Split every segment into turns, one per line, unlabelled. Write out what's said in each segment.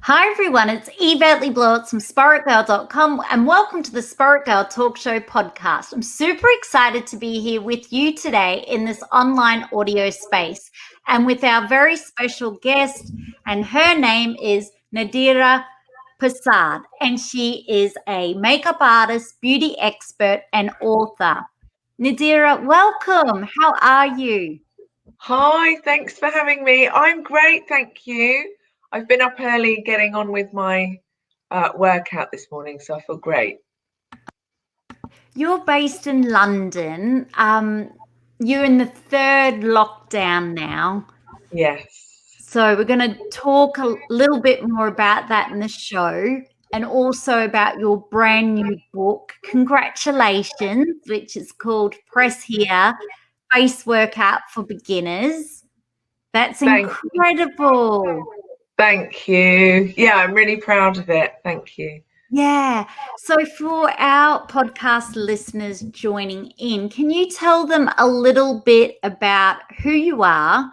Hi everyone, it's Yvette Blowitz from SPAITGIRL.com and welcome to the Spirit Girl Talk Show podcast. I'm super excited to be here with you today in this online audio space and with our very special guest, and her name is Nadira Persaud, and she is a makeup artist, beauty expert and author. Nadira, welcome. How are you?
Hi, thanks for having me. I'm great, thank you. I've been up early getting on with my workout this morning, so I feel great.
You're based in London. You're in the third lockdown now.
Yes.
So we're going to talk a little bit more about that in the show and also about your brand new book. Congratulations, which is called Press Here, Face Workout for Beginners. That's incredible.
Thank you. Yeah, I'm really proud of it. Thank you.
Yeah. So for our podcast listeners joining in, can you tell them a little bit about who you are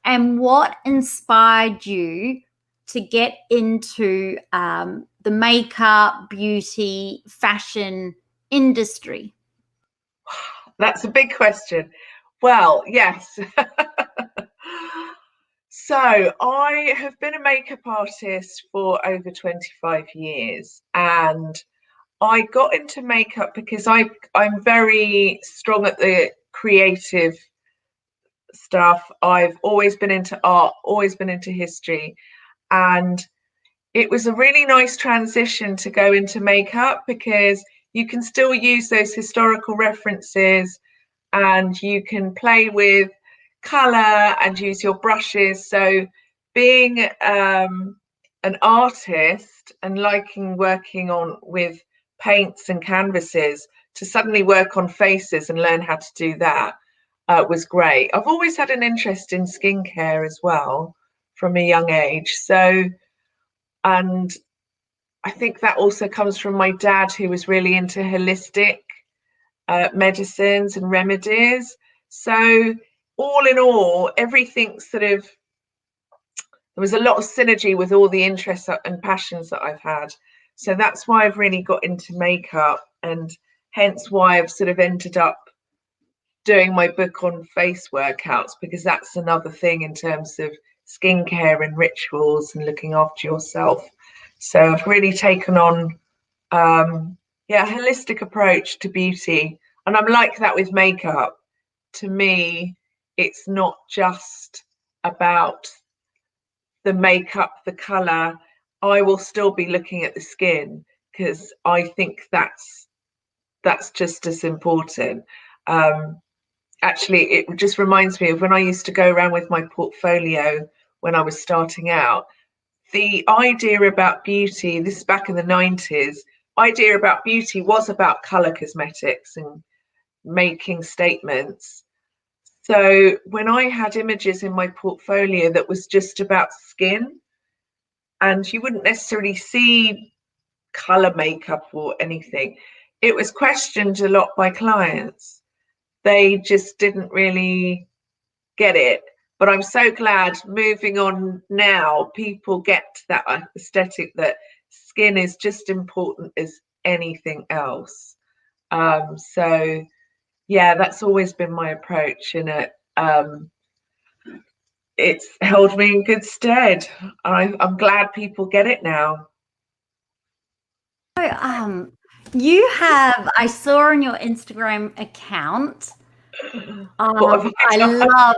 and what inspired you to get into the makeup, beauty, fashion industry?
That's a big question. Well, yes. So I have been a makeup artist for over 25 years, and I got into makeup because I'm very strong at the creative stuff. I've always been into art, always been into history, and it was a really nice transition to go into makeup because you can still use those historical references and you can play with color and use your brushes. So being an artist and liking working on with paints and canvases, to suddenly work on faces and learn how to do that was great. I've always had an interest in skincare as well from a young age. So, and I think that also comes from my dad, who was really into holistic medicines and remedies. So all in all, everything sort of, there was a lot of synergy with all the interests and passions that I've had. So that's why I've really got into makeup, and hence why I've sort of ended up doing my book on face workouts, because that's another thing in terms of skincare and rituals and looking after yourself. So I've really taken on a holistic approach to beauty, and I'm like that with makeup. To me, it's not just about the makeup, the color. I will still be looking at the skin because I think that's just as important. Actually, it just reminds me of when I used to go around with my portfolio when I was starting out. The idea about beauty, this is back in the 90s, idea about beauty was about color cosmetics and making statements. So when I had images in my portfolio that was just about skin, and you wouldn't necessarily see color makeup or anything, it was questioned a lot by clients. They just didn't really get it. But I'm so glad, moving on now, people get that aesthetic, that skin is just important as anything else. So yeah, that's always been my approach, and it's held me in good stead. I'm glad people get it now.
So, you have, I saw on your Instagram account, I love,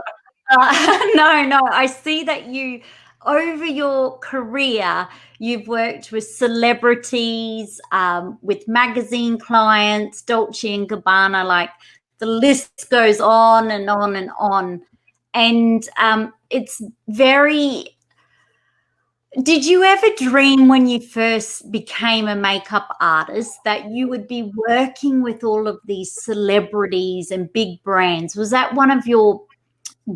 no, I see that you, over your career, you've worked with celebrities, with magazine clients, Dolce and Gabana, like the list goes on and on and on. And it's very, did you ever dream when you first became a makeup artist that you would be working with all of these celebrities and big brands? Was that one of your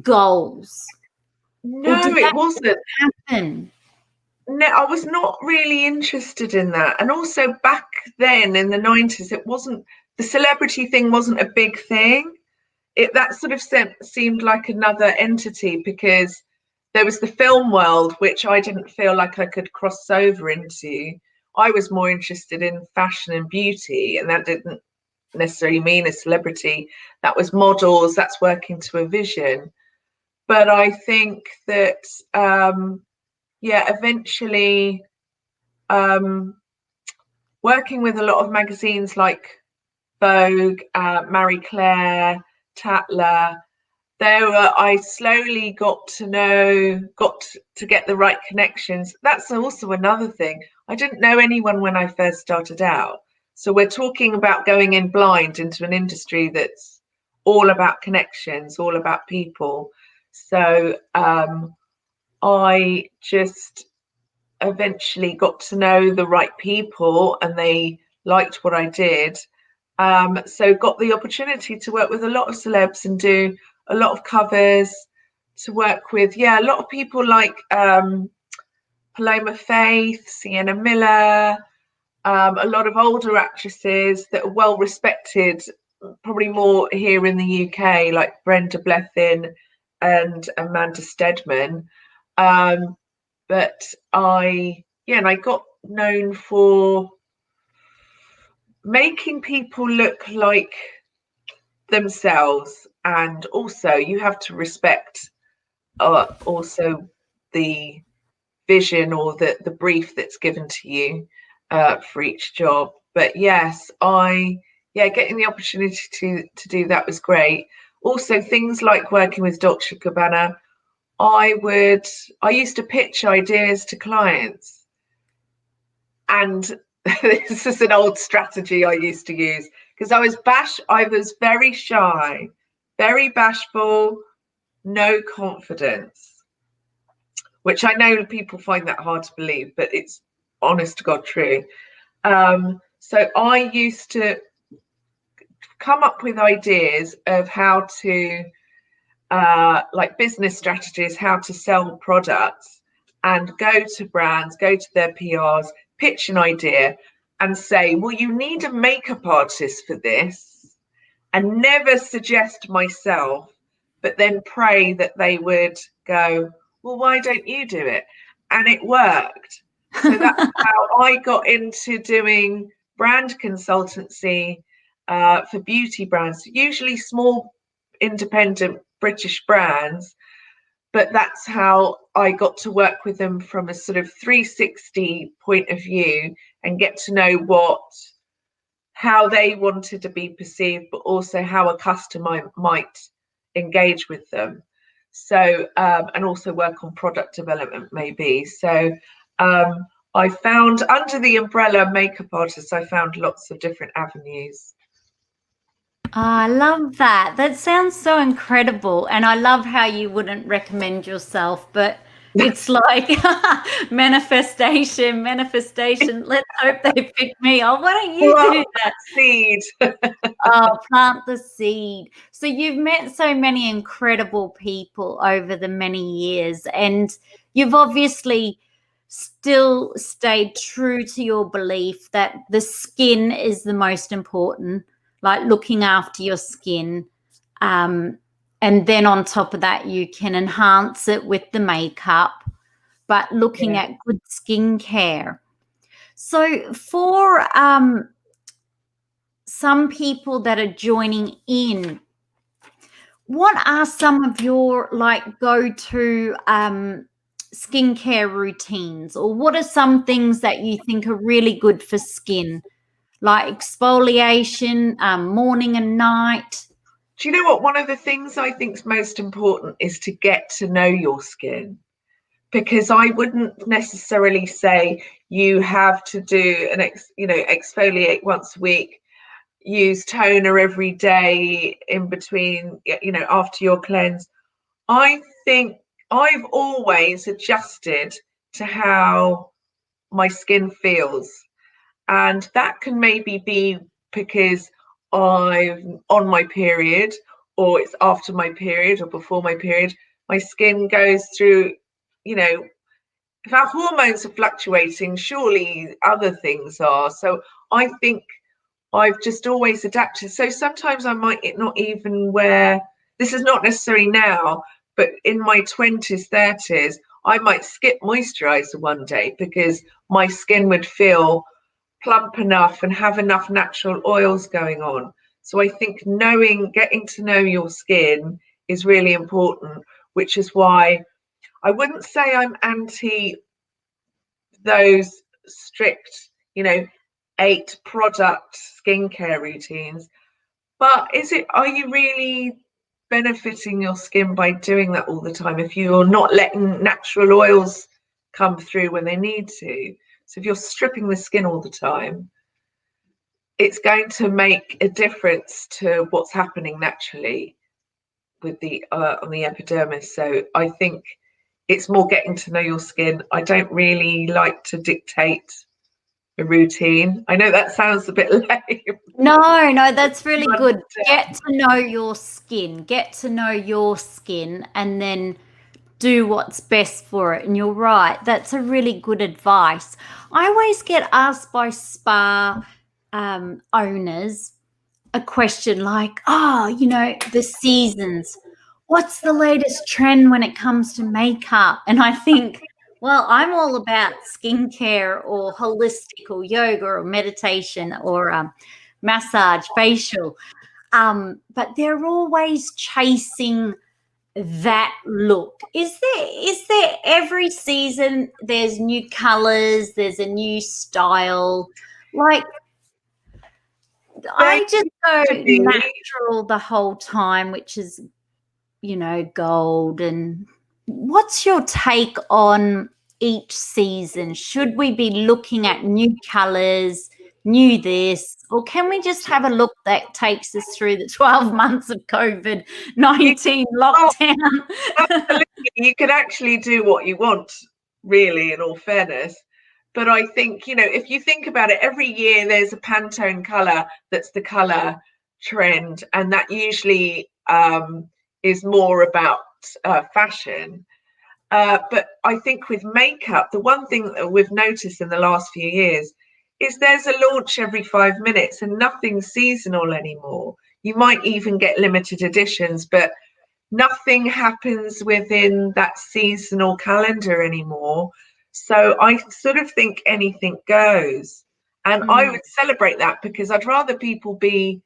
goals?
No, it wasn't.
Happen?
No, I was not really interested in that. And also back then in the 90s, it wasn't, the celebrity thing wasn't a big thing. That sort of seemed like another entity, because there was the film world, which I didn't feel like I could cross over into. I was more interested in fashion and beauty, and that didn't necessarily mean a celebrity. That was models, that's working to a vision. But I think that, eventually working with a lot of magazines like Vogue, Marie Claire, Tatler, I slowly got to get the right connections. That's also another thing. I didn't know anyone when I first started out. So we're talking about going in blind into an industry that's all about connections, all about people. So I just eventually got to know the right people, and they liked what I did. So got the opportunity to work with a lot of celebs and do a lot of covers, to work with a lot of people like Paloma Faith, Sienna Miller, a lot of older actresses that are well respected, probably more here in the UK, like Brenda Blethyn and Amanda Stedman. But I got known for making people look like themselves, and also you have to respect also the vision or the brief that's given to you for each job. But yes, getting the opportunity to do that was great. Also things like working with Dolce and Gabana, I used to pitch ideas to clients, and this is an old strategy I used to use, because I was very shy, very bashful, no confidence, which I know people find that hard to believe, but it's honest to God true. So I used to come up with ideas of how to, like business strategies, how to sell products, and go to brands, go to their PRs, pitch an idea and say, well, you need a makeup artist for this, and never suggest myself, but then pray that they would go, well, why don't you do it? And it worked. So that's how I got into doing brand consultancy for beauty brands, usually small independent British brands. But that's how I got to work with them from a sort of 360 point of view, and get to know how they wanted to be perceived, but also how a customer might engage with them. So, and also work on product development maybe. So I found, under the umbrella makeup artists, I found lots of different avenues.
Oh, I love that. That sounds so incredible. And I love how you wouldn't recommend yourself, but it's like manifestation. Let's hope they pick me. Oh, why don't you do that?
Seed.
Oh, plant the seed. So you've met so many incredible people over the many years, and you've obviously still stayed true to your belief that the skin is the most important, like looking after your skin. And then on top of that, you can enhance it with the makeup, but looking at good skincare. So for some people that are joining in, what are some of your like go-to skincare routines, or what are some things that you think are really good for skin, like exfoliation, morning and night?
Do you know what? One of the things I think is most important is to get to know your skin, because I wouldn't necessarily say you have to do exfoliate once a week, use toner every day in between, after your cleanse. I think I've always adjusted to how my skin feels. And that can maybe be because I'm on my period, or it's after my period, or before my period. My skin goes through, if our hormones are fluctuating, surely other things are. So I think I've just always adapted. So sometimes I might not even wear, this is not necessarily now, but in my 20s, 30s, I might skip moisturizer one day because my skin would feel plump enough and have enough natural oils going on. So I think getting to know your skin is really important, which is why I wouldn't say I'm anti those strict, 8 product skincare routines. But are you really benefiting your skin by doing that all the time if you're not letting natural oils come through when they need to? So if you're stripping the skin all the time, it's going to make a difference to what's happening naturally with the on the epidermis. So I think it's more getting to know your skin. I don't really like to dictate a routine. I know that sounds a bit lame.
No, that's really good. Get to know your skin. Get to know your skin and then do what's best for it. And you're right. That's a really good advice. I always get asked by spa owners a question like, the seasons. What's the latest trend when it comes to makeup? And I think, well, I'm all about skincare or holistic or yoga or meditation or massage, facial. But they're always chasing that look. Is there every season there's new colors, there's a new style? Like, I just go natural the whole time, which is, gold. And what's your take on each season? Should we be looking at new colors, new this, or can we just have a look that takes us through the 12 months of COVID-19 lockdown?
Absolutely. You can actually do what you want, really, in all fairness. But I think, if you think about it, every year there's a Pantone color that's the color trend, and that usually is more about fashion. But I think with makeup, the one thing that we've noticed in the last few years is there's a launch every 5 minutes and nothing's seasonal anymore. You might even get limited editions, but nothing happens within that seasonal calendar anymore. So I sort of think anything goes. And I would celebrate that because I'd rather people be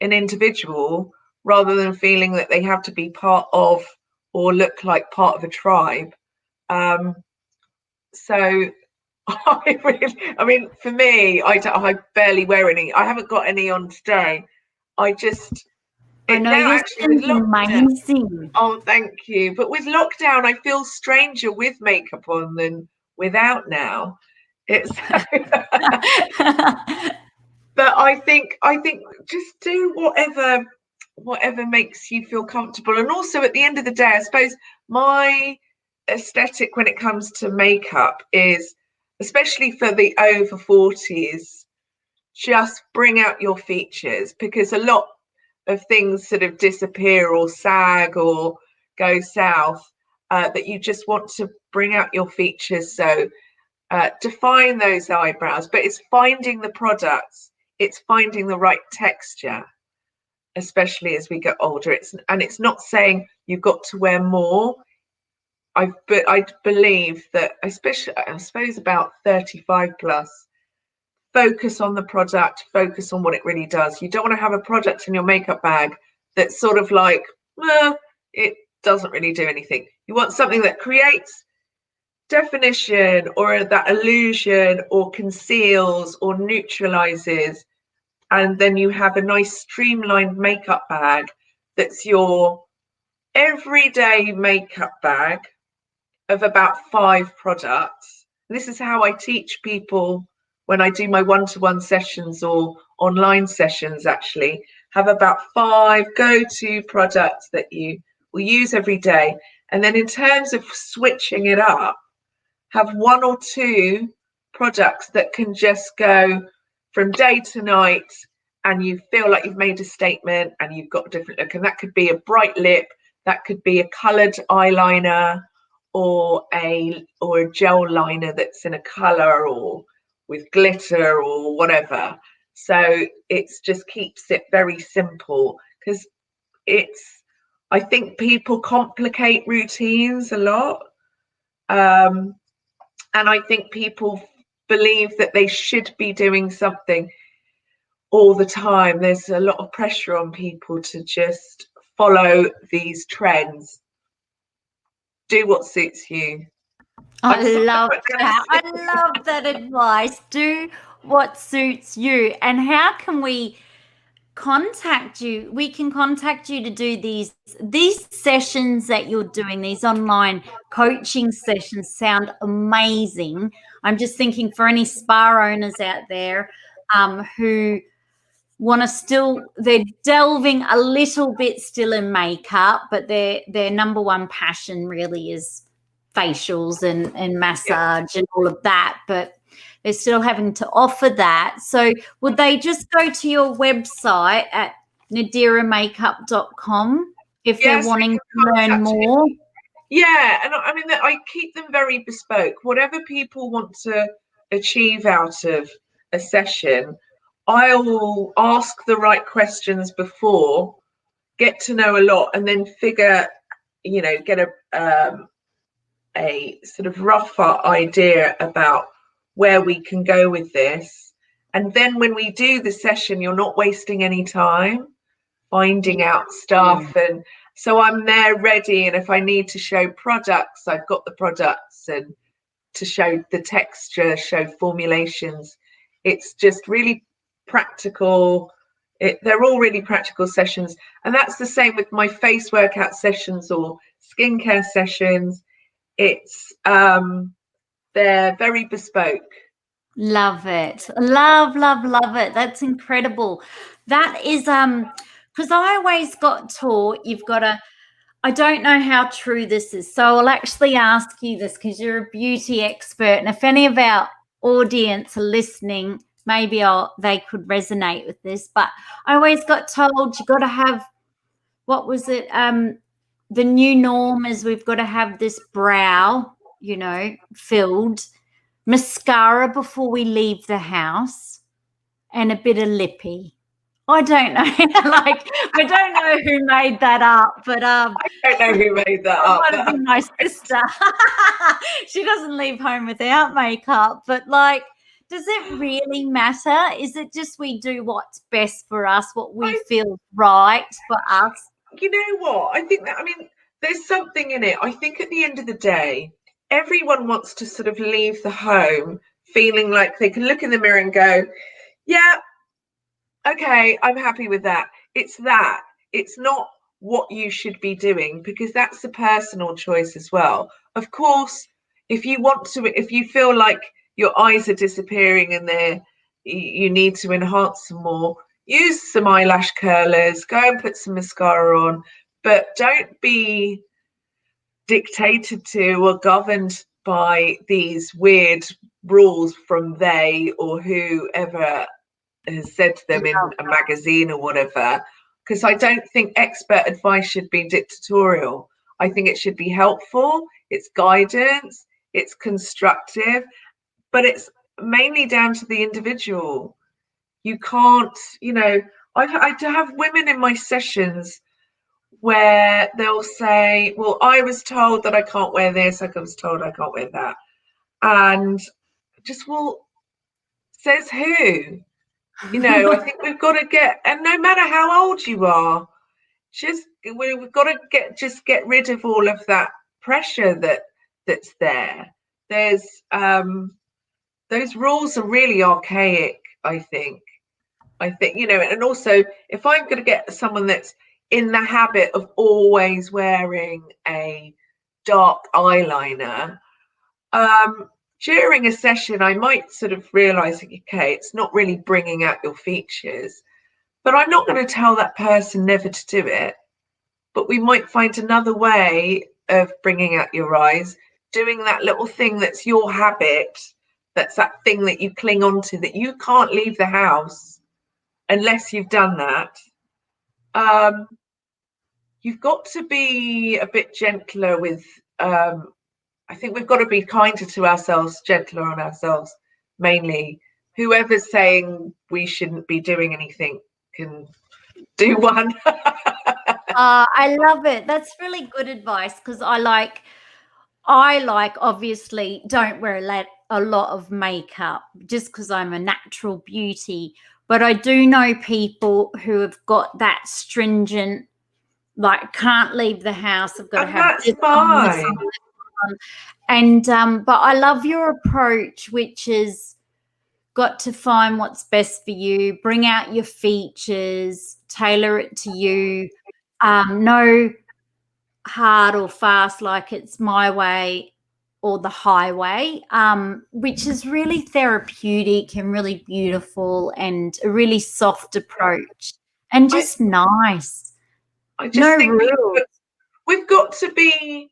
an individual rather than feeling that they have to be part of or look like part of a tribe. So I mean, for me, I barely wear any. I haven't got any on today. I know
your skin's amazing.
Oh, thank you. But with lockdown, I feel stranger with makeup on than without now. It's but I think just do whatever makes you feel comfortable. And also at the end of the day, I suppose my aesthetic when it comes to makeup is, especially for the over 40s, just bring out your features, because a lot of things sort of disappear or sag or go south, that you just want to bring out your features. So define those eyebrows, but it's finding the products, it's finding the right texture, especially as we get older. It's not saying you've got to wear more. But I believe that, especially I suppose about 35 plus, focus on the product, focus on what it really does. You don't want to have a product in your makeup bag that's sort of like, it doesn't really do anything. You want something that creates definition or that illusion or conceals or neutralizes. And then you have a nice streamlined makeup bag that's your everyday makeup bag of about 5 products. This is how I teach people when I do my one-to-one sessions or online sessions. Actually have about 5 go-to products that you will use every day, and then in terms of switching it up, have 1 or 2 products that can just go from day to night and you feel like you've made a statement and you've got a different look. And that could be a bright lip, that could be a colored eyeliner, or a gel liner that's in a color or with glitter or whatever. So it's just keeps it very simple, because I think people complicate routines a lot. And I think people believe that they should be doing something all the time. There's a lot of pressure on people to just follow these trends. Do what suits you.
I love that. I love that advice. Do what suits you. And how can we contact you? We can contact you to do these sessions that you're doing. These online coaching sessions sound amazing. I'm just thinking for any spa owners out there who want to they're delving a little bit still in makeup, but their number one passion really is facials and massage and all of that, but they're still having to offer that. So would they just go to your website at nadiramakeup.com if they're wanting to learn more?
Yeah, and I mean, I keep them very bespoke. Whatever people want to achieve out of a session, I will ask the right questions before, get to know a lot, and then figure, get a sort of rougher idea about where we can go with this. And then when we do the session, you're not wasting any time finding out stuff. And so I'm there ready. And if I need to show products, I've got the products, and to show the texture, show formulations. It's just really practical. They're all really practical sessions. And that's the same with my face workout sessions or skincare sessions. It's they're very bespoke.
Love it. Love it. That's incredible. That is because I always got taught you've got to, I don't know how true this is, so I'll actually ask you this because you're a beauty expert, and if any of our audience are listening, maybe they could resonate with this, but I always got told you got to have, what was it, the new norm is we've got to have this brow, filled, mascara before we leave the house, and a bit of lippy. I don't know. I don't know who made that up, but
I don't know who made that up.
Might have been my sister. She doesn't leave home without makeup, but does it really matter? Is it just we do what's best for us, what we feel right for us?
You know what? I think that, there's something in it. I think at the end of the day, everyone wants to sort of leave the home feeling like they can look in the mirror and go, yeah, okay, I'm happy with that. It's that. It's not what you should be doing, because that's a personal choice as well. Of course, if you feel like your eyes are disappearing and you need to enhance some more, use some eyelash curlers, go and put some mascara on, but don't be dictated to or governed by these weird rules from they or whoever has said to them in a magazine or whatever, because I don't think expert advice should be dictatorial. I think it should be helpful, it's guidance, it's constructive, but it's mainly down to the individual. You can't, I have women in my sessions where they'll say, well, I was told that I can't wear this, I was told I can't wear that. And just, well, says who? I think we've got to and no matter how old you are, we've got to get rid of all of that pressure that's there. There's those rules are really archaic, I think, and also if I'm going to get someone that's in the habit of always wearing a dark eyeliner, during a session, I might sort of realize, okay, it's not really bringing out your features, but I'm not going to tell that person never to do it. But we might find another way of bringing out your eyes, doing that little thing that's your habit, that's that thing that you cling on to, that you can't leave the house unless you've done that. You've got to be a bit gentler with I think we've got to be kinder to ourselves, gentler on ourselves, mainly. Whoever's saying we shouldn't be doing anything can do one.
I love it. That's really good advice, because I obviously don't wear a lot of makeup just because I'm a natural beauty, but I do know people who have got that stringent, like, can't leave the house. I've got to
And
have
that's
this on, this
fine.
on, this on. And but I love your approach, which is got to find what's best for you, bring out your features, tailor it to you. No hard or fast, like it's my way or the highway, which is really therapeutic and really beautiful, and a really soft approach, and just nice.
I just
No
think
rules.
we've got to be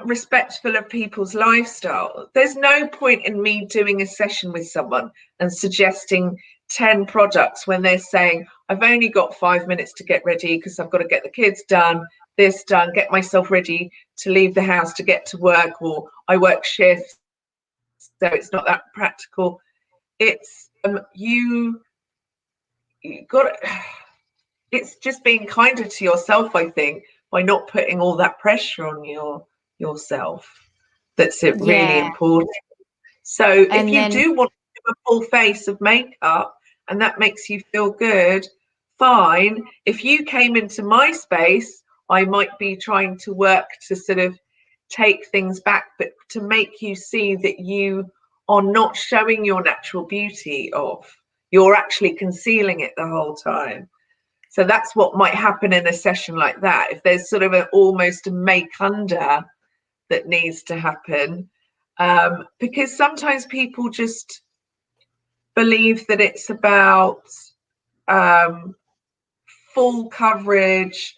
respectful of people's lifestyle. There's no point in me doing a session with someone and suggesting 10 products when they're saying, I've only got 5 minutes to get ready because I've got to get the kids done, this done, get myself ready to leave the house to get to work, or I work shifts, so it's not that practical. It's you got it's just being kinder to yourself, I think, by not putting all that pressure on yourself. That's it, really important. So if you do want to do a full face of makeup and that makes you feel good, fine. If you came into my space, I might be trying to work to sort of take things back, but to make you see that you are not showing your natural beauty off. You're actually concealing it the whole time. So that's what might happen in a session like that. If there's sort of almost a make under that needs to happen, because sometimes people just believe that it's about full coverage.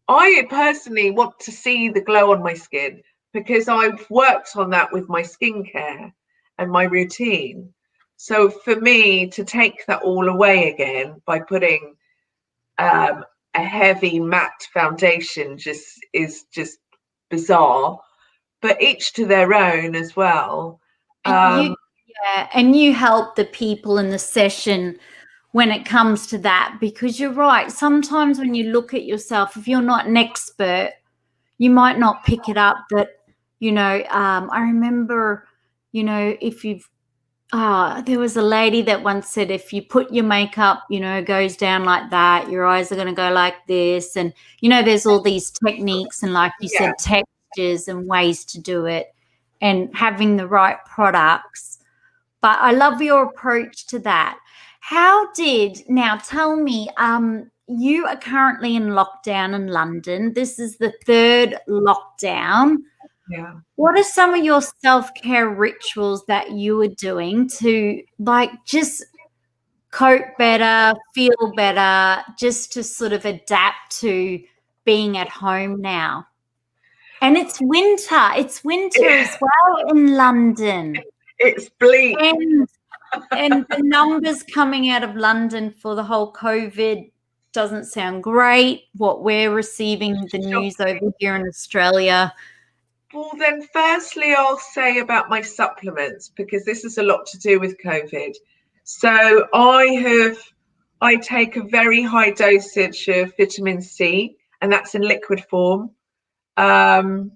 I personally want to see the glow on my skin because I've worked on that with my skincare and my routine. So for me to take that all away again by putting a heavy matte foundation is just bizarre, but each to their own as well.
And you help the people in the session when it comes to that, because you're right. Sometimes when you look at yourself, if you're not an expert, you might not pick it up. But, I remember, if you've, there was a lady that once said, if you put your makeup, goes down like that, your eyes are going to go like this. And, there's all these techniques and, like you said, textures and ways to do it, and having the right products. But I love your approach to that. Now tell me, you are currently in lockdown in London. This is the third lockdown.
Yeah.
What are some of your self-care rituals that you are doing to, like, just cope better, feel better, just to sort of adapt to being at home now? And it's winter. It's winter as well in London.
It's bleak.
And the numbers coming out of London for the whole COVID doesn't sound great. What we're receiving, the news over here in Australia.
Well, then, firstly, I'll say about my supplements, because this is a lot to do with COVID. So I take a very high dosage of vitamin C, and that's in liquid form. And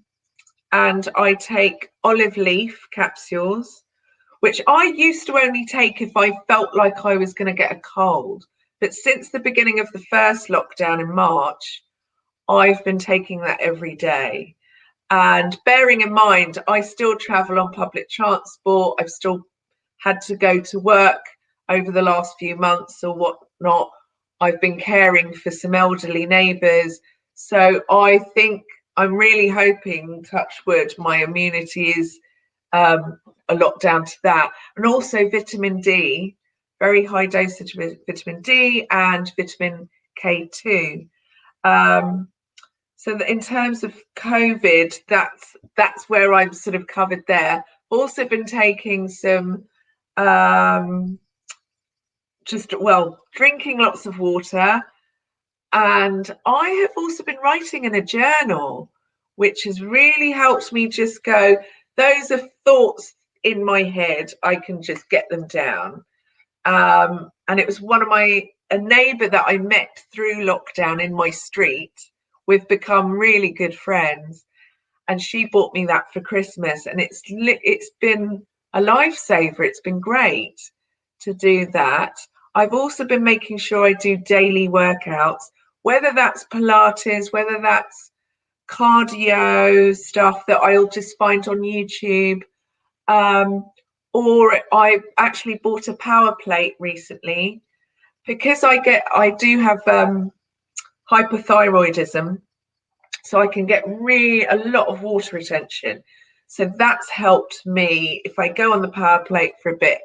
I take olive leaf capsules, which I used to only take if I felt like I was going to get a cold. But since the beginning of the first lockdown in March, I've been taking that every day. And bearing in mind, I still travel on public transport. I've still had to go to work over the last few months or whatnot. I've been caring for some elderly neighbours. So I think I'm really hoping, touch wood, my immunity is a lot down to that. And also vitamin D, very high dosage of vitamin D and vitamin K2. So that in terms of COVID, that's where I'm sort of covered there. Also been taking some drinking lots of water. And I have also been writing in a journal, which has really helped me just go, those are thoughts in my head, I can just get them down. And it was a neighbour that I met through lockdown in my street. We've become really good friends, and she bought me that for Christmas, and it's been a lifesaver. It's been great to do that. I've also been making sure I do daily workouts, whether that's Pilates, whether that's cardio stuff that I'll just find on YouTube, or I actually bought a power plate recently because I do have hypothyroidism, so I can get a lot of water retention. So that's helped me. If I go on the power plate for a bit,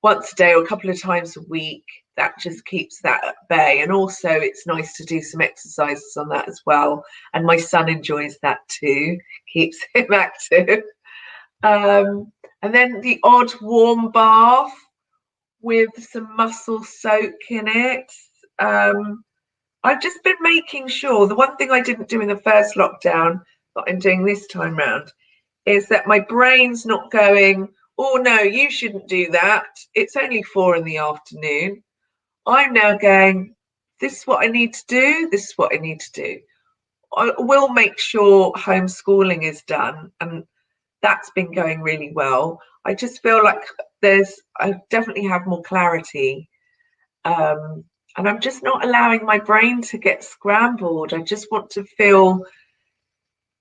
once a day or a couple of times a week, that just keeps that at bay. And also it's nice to do some exercises on that as well. And my son enjoys that too, keeps him active. And then the odd warm bath with some mussel soak in it. I've just been making sure, the one thing I didn't do in the first lockdown that I'm doing this time round is that my brain's not going, oh no, you shouldn't do that. It's only 4 PM. I'm now going, this is what I need to do. This is what I need to do. I will make sure homeschooling is done, and that's been going really well. I just feel like I definitely have more clarity. And I'm just not allowing my brain to get scrambled. I just want to feel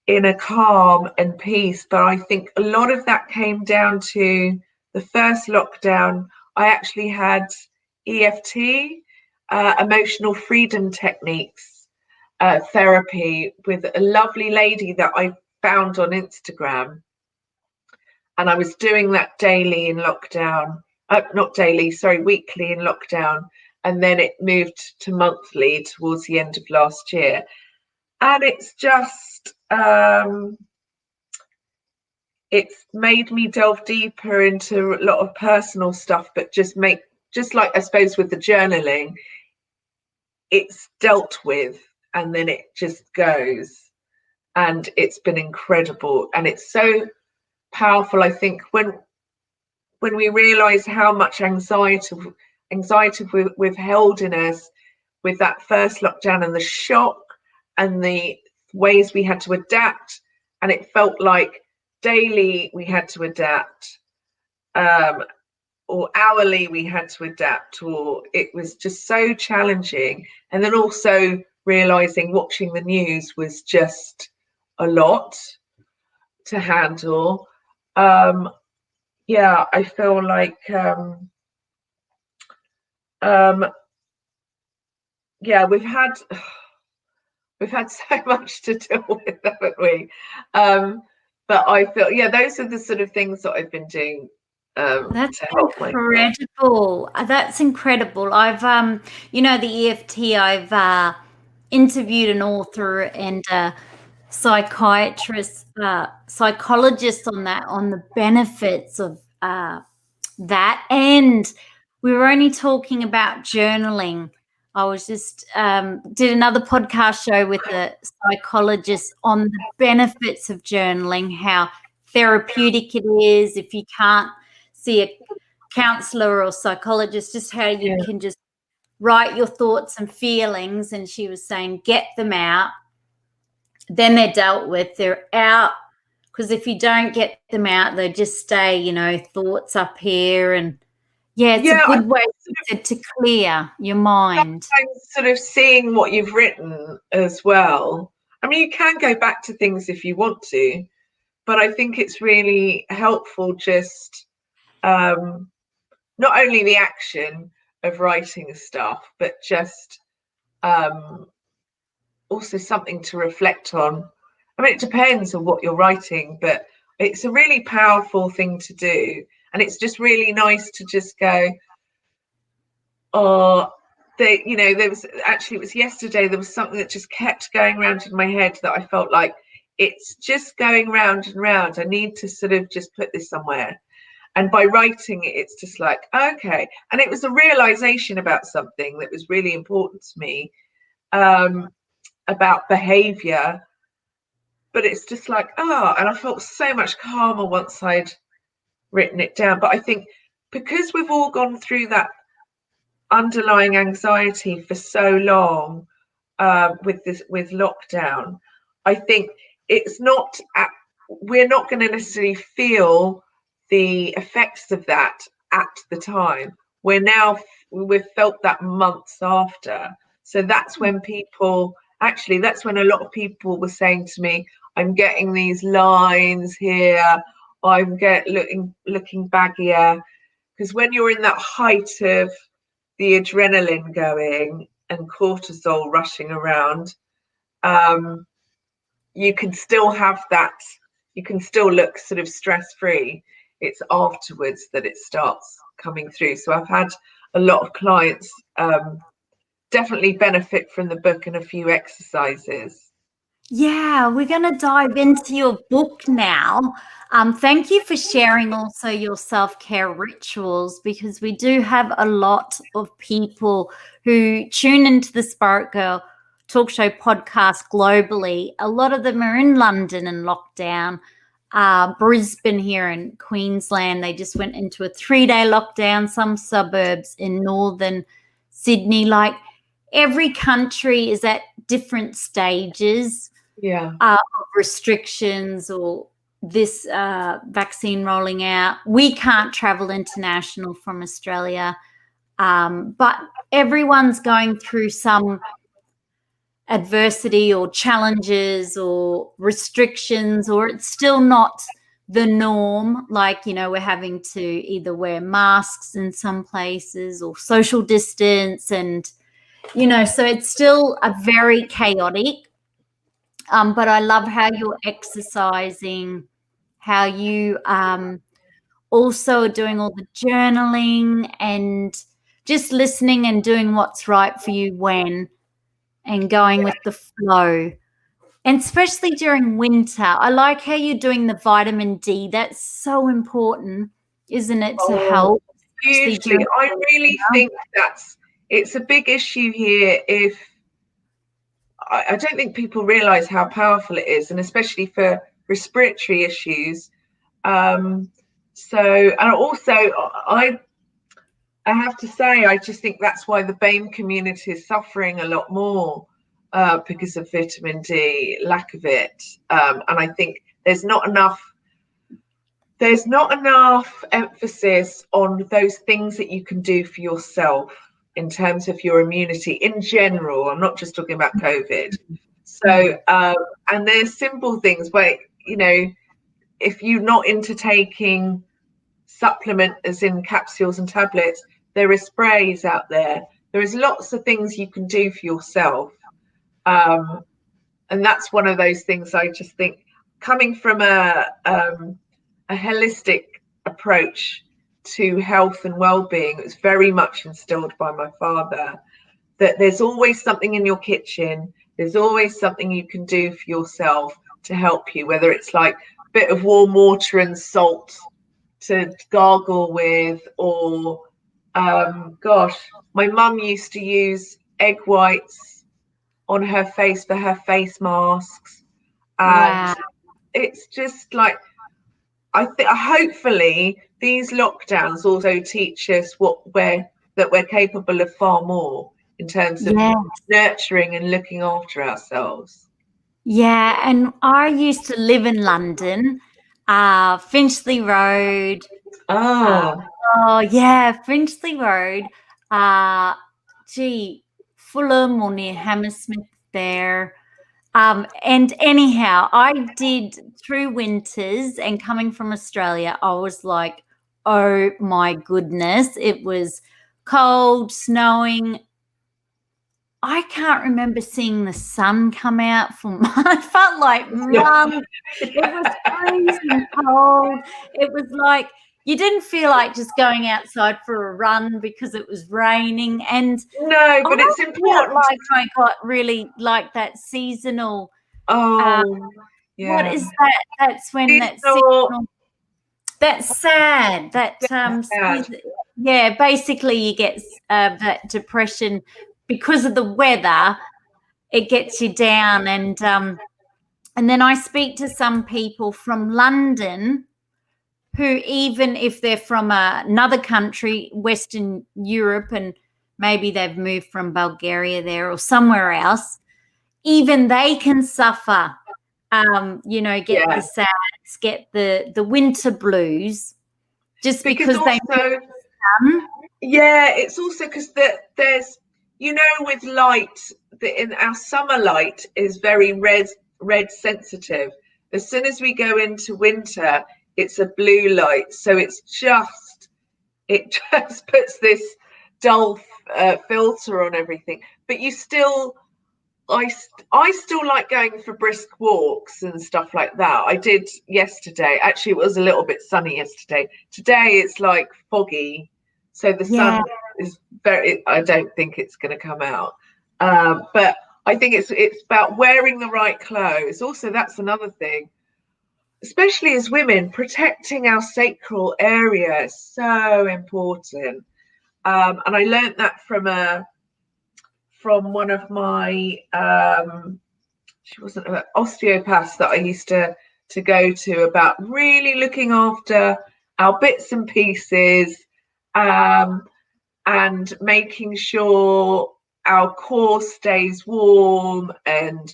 in a calm and peace. But I think a lot of that came down to the first lockdown. I actually had EFT, emotional freedom techniques, therapy with a lovely lady that I found on Instagram. And I was doing that daily in lockdown. Not daily, sorry, weekly in lockdown. And then it moved to monthly towards the end of last year. And it's just, it's made me delve deeper into a lot of personal stuff, but just like, I suppose, with the journaling, it's dealt with and then it just goes. And it's been incredible. And it's so powerful, I think, when we realize how much anxiety we've held in us with that first lockdown and the shock and the ways we had to adapt, and it felt like daily we had to adapt, or hourly we had to adapt, or it was just so challenging. And then also realizing watching the news was just a lot to handle. Yeah, I feel like yeah, we've had so much to deal with, haven't we? But I feel, yeah, those are the sort of things that I've been doing
That's
to help
incredible. That's incredible. I've the EFT, I've interviewed an author and a psychiatrist, psychologist on the benefits of that. And we were only talking about journaling. I was just did another podcast show with a psychologist on the benefits of journaling, how therapeutic it is if you can't see a counselor or psychologist, just how you can just write your thoughts and feelings. And she was saying, get them out, then they're dealt with, they're out. Because if you don't get them out, they just stay, thoughts up here. And it's a good way to clear your mind.
Sometimes sort of seeing what you've written as well. I mean, you can go back to things if you want to, but I think it's really helpful just not only the action of writing stuff, but just also something to reflect on. I mean, it depends on what you're writing, but it's a really powerful thing to do. And it's just really nice to just go, there was actually, it was yesterday, there was something that just kept going around in my head that I felt like it's just going round and round. I need to sort of just put this somewhere. And by writing it, it's just like, okay. And it was a realization about something that was really important to me, about behavior. But it's just like, and I felt so much calmer once I'd written it down. But I think because we've all gone through that underlying anxiety for so long with lockdown, I think it's not we're not going to necessarily feel the effects of that at the time. We've felt that months after. So that's when that's when a lot of people were saying to me, I'm getting these lines here, I'm looking baggier. Because when you're in that height of the adrenaline going and cortisol rushing around, you can still have that, you can still look sort of stress-free. It's afterwards that it starts coming through. So I've had a lot of clients definitely benefit from the book and a few exercises.
Yeah, we're going to dive into your book now. Thank you for sharing also your self-care rituals, because we do have a lot of people who tune into the Spirit Girl talk show podcast globally. A lot of them are in London and lockdown. Brisbane here in Queensland, they just went into a 3-day lockdown, some suburbs in northern Sydney. Like, every country is at different stages of restrictions or this vaccine rolling out. We can't travel international from Australia, but everyone's going through some adversity or challenges or restrictions, or it's still not the norm. Like, you know, we're having to either wear masks in some places or social distance, and you know, so it's still a very chaotic. But I love how you're exercising, how you also are doing all the journaling and just listening and doing what's right for you when, and going with the flow. And especially during winter, I like how you're doing the vitamin D. That's so important, isn't it, to help?
Hugely. I really think it's a big issue here. I don't think people realize how powerful it is, and especially for respiratory issues. And also I have to say, I just think that's why the BAME community is suffering a lot more because of vitamin D, lack of it. And I think there's not enough emphasis on those things that you can do for yourself in terms of your immunity in general. I'm not just talking about COVID. So, and there's simple things where, you know, if you're not into taking supplement as in capsules and tablets, there are sprays out there. There is lots of things you can do for yourself. And that's one of those things I just think, coming from a holistic approach to health and well-being, it was very much instilled by my father, that there's always something in your kitchen, there's always something you can do for yourself to help you, whether it's like a bit of warm water and salt to gargle with, or my mum used to use egg whites on her face for her face masks, and it's just like, hopefully these lockdowns also teach us that we're capable of far more in terms of nurturing and looking after ourselves.
Yeah, and I used to live in London, Finchley Road. Finchley Road. Fulham or near Hammersmith there. And anyhow, I did through winters, and coming from Australia, I was like, oh my goodness, it was cold, snowing. I can't remember seeing the sun come out for I felt like months. It was freezing cold. It was like you didn't feel like just going outside for a run because it was raining. And
no, but it's important.
Like, I got really like that seasonal. What is that? That's when that seasonal. That's sad. That sad. Basically you get that depression because of the weather. It gets you down, and then I speak to some people from London who, even if they're from another country, Western Europe, and maybe they've moved from Bulgaria there or somewhere else, even they can suffer, get the sadness, get the winter blues, just because
also, it's also because there's, with light, in our summer light is very red sensitive. As soon as we go into winter, it's a blue light, so it just puts this dull filter on everything. But I still like going for brisk walks and stuff like that. I did yesterday. Actually, it was a little bit sunny yesterday. Today it's like foggy, so the sun is I don't think it's going to come out. But I think it's about wearing the right clothes. Also, that's another thing, especially as women, protecting our sacral area is so important. And I learned that from one of my she wasn't an osteopath that I used to go to, about really looking after our bits and pieces, and making sure our core stays warm, and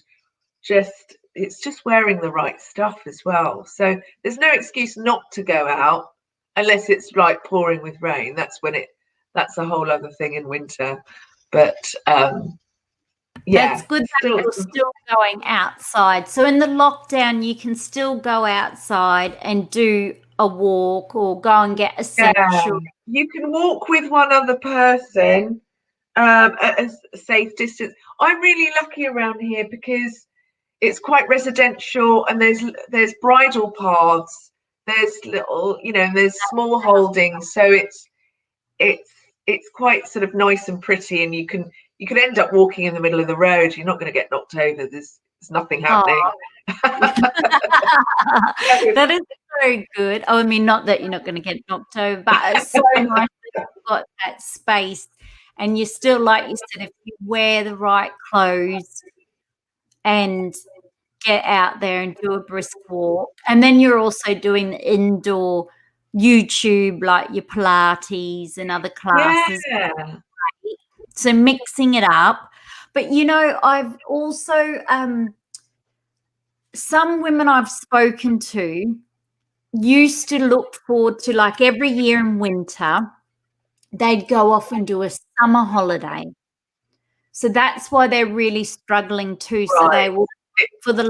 it's just wearing the right stuff as well. So there's no excuse not to go out unless it's like pouring with rain. That's a whole other thing in winter. But
that's good that you're still going outside. So in the lockdown, you can still go outside and do a walk or go and get essential.
You can walk with one other person at a safe distance. I'm really lucky around here because it's quite residential, and there's bridle paths, there's little, there's small holdings, so it's quite sort of nice and pretty, and you can end up walking in the middle of the road. You're not going to get knocked over. There's nothing happening.
That is so good. I mean, not that you're not going to get knocked over, but it's so nice that you've got that space, and you're still, like you said, if you wear the right clothes and get out there and do a brisk walk, and then you're also doing the indoor YouTube, like your Pilates and other classes. So mixing it up. But I've also some women I've spoken to used to look forward to, like, every year in winter they'd go off and do a summer holiday. So that's why they're really struggling too. So they will, for the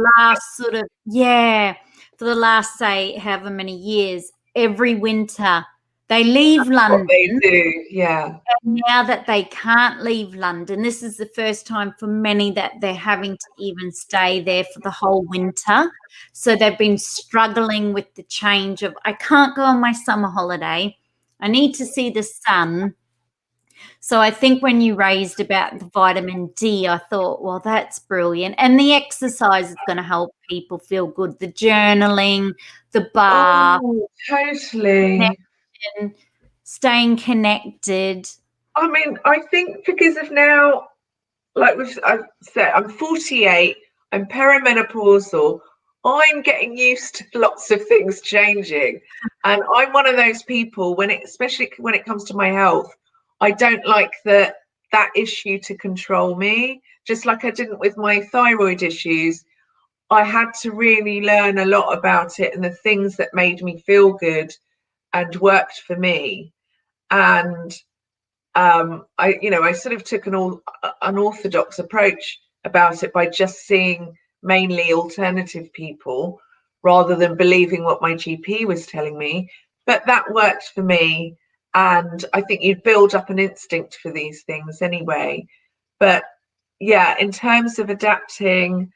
last say however many years, every winter they leave London.
They do, yeah.
And now that they can't leave London, this is the first time for many that they're having to even stay there for the whole winter. So they've been struggling with the change of, I can't go on my summer holiday, I need to see the sun. So I think when you raised about the vitamin D, I thought, well, that's brilliant. And the exercise is going to help people feel good. The journaling, the bath.
Oh, totally.
Staying connected.
I mean, I think because of now, like I've said, I'm 48, I'm perimenopausal, I'm getting used to lots of things changing. And I'm one of those people, especially when it comes to my health, I don't like that issue to control me. Just like I didn't with my thyroid issues, I had to really learn a lot about it and the things that made me feel good and worked for me. And I sort of took an unorthodox approach about it by just seeing mainly alternative people rather than believing what my GP was telling me. But that worked for me. And I think you build up an instinct for these things anyway. But yeah, in terms of adapting,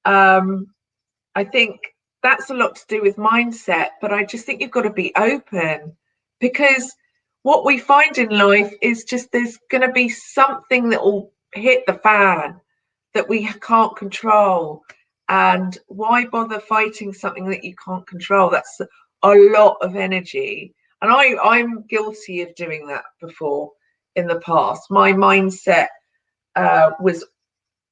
I think that's a lot to do with mindset. But I just think you've got to be open, because what we find in life is just there's going to be something that will hit the fan that we can't control. And why bother fighting something that you can't control? That's a lot of energy. And I'm guilty of doing that before in the past. My mindset was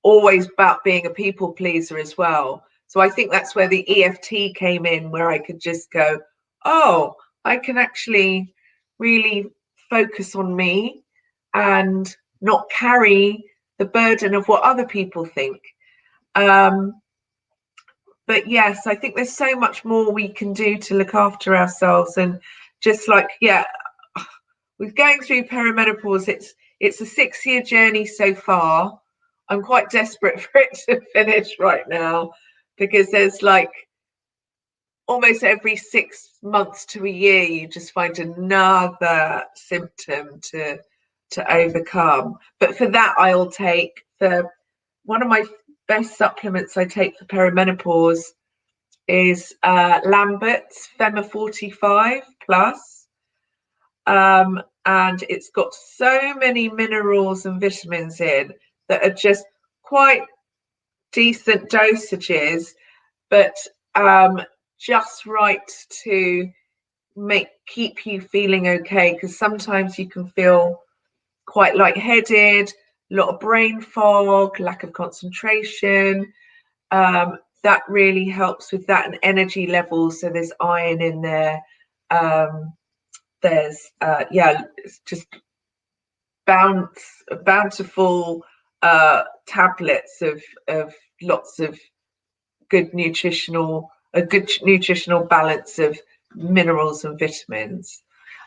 always about being a people pleaser as well. So I think that's where the EFT came in, where I could just go, oh, I can actually really focus on me and not carry the burden of what other people think. But yes, I think there's so much more we can do to look after ourselves, and just like, yeah, with going through perimenopause, it's a 6-year journey so far. I'm quite desperate for it to finish right now, because there's like almost every 6 months to a year you just find another symptom to overcome. But for that, I'll take one of my best supplements I take for perimenopause is Lambert's Femma 45 Plus. And it's got so many minerals and vitamins in that are just quite decent dosages, but just right to keep you feeling okay, because sometimes you can feel quite lightheaded, a lot of brain fog, lack of concentration. That really helps with that, and energy levels. So there's iron in there. There's it's just bountiful tablets of lots of good nutritional balance of minerals and vitamins.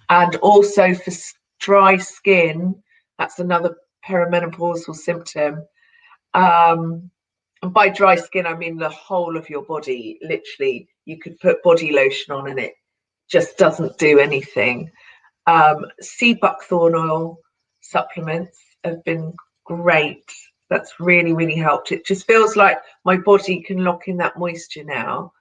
And also for dry skin, that's another perimenopausal symptom. And by dry skin, I mean the whole of your body. Literally, you could put body lotion on and it just doesn't do anything. Sea buckthorn oil supplements have been great. That's really, really helped. It just feels like my body can lock in that moisture now.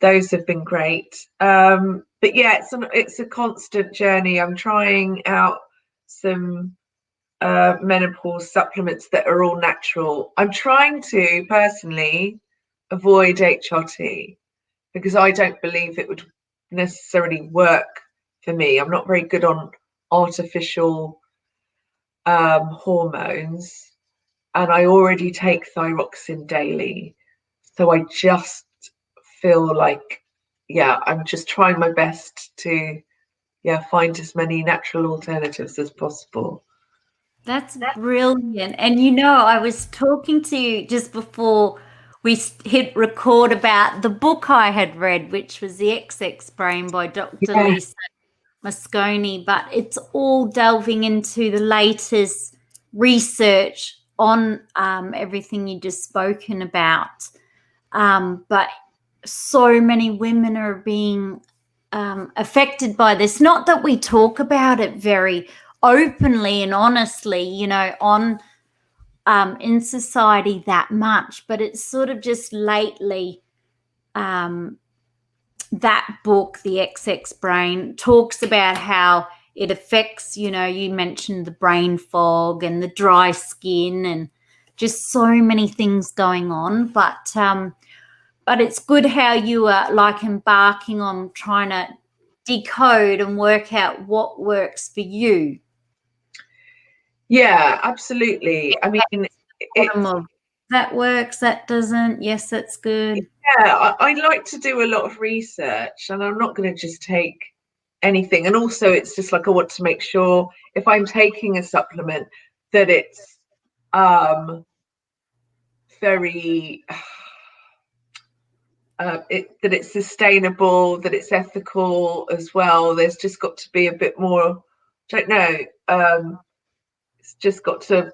Those have been great. But yeah, it's a constant journey. I'm trying out some menopause supplements that are all natural. I'm trying to personally avoid HRT, because I don't believe it would necessarily work for me. I'm not very good on artificial hormones, and I already take thyroxine daily. So I just feel like, yeah, I'm just trying my best to, find as many natural alternatives as possible.
That's brilliant. And you know, I was talking to you just before we hit record about the book I had read, which was The XX Brain by Dr.
Yeah.
Lisa Mosconi, but it's all delving into the latest research on everything you just spoken about. But so many women are being affected by this. Not that we talk about it very openly and honestly, you know, on in society that much, but it's sort of just lately that book, The XX Brain, talks about how it affects, you know, you mentioned the brain fog and the dry skin and just so many things going on. But it's good how you are like embarking on trying to decode and work out what works for you.
Yeah, absolutely. I mean,
that works, that doesn't. Yes, that's good.
Yeah, I like to do a lot of research, and I'm not going to just take anything. And also, it's just like I want to make sure if I'm taking a supplement that it's very that it's sustainable, that it's ethical as well. There's just got to be a bit more, I don't know, it's just got to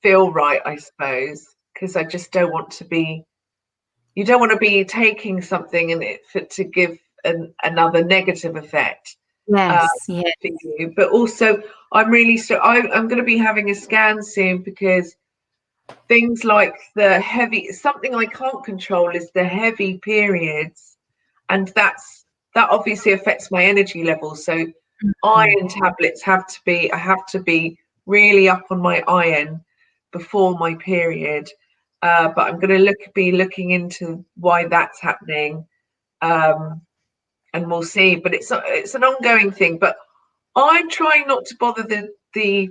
feel right, I suppose, because I just don't want to be, you don't want to be taking something and to give another negative effect.
Yes,
For you. But also, I'm going to be having a scan soon, because things like something I can't control is the heavy periods, and that obviously affects my energy levels. So iron tablets I have to be really up on my iron before my period. But I'm going to be looking into why that's happening, and we'll see. But it's an ongoing thing. But I'm trying not to bother the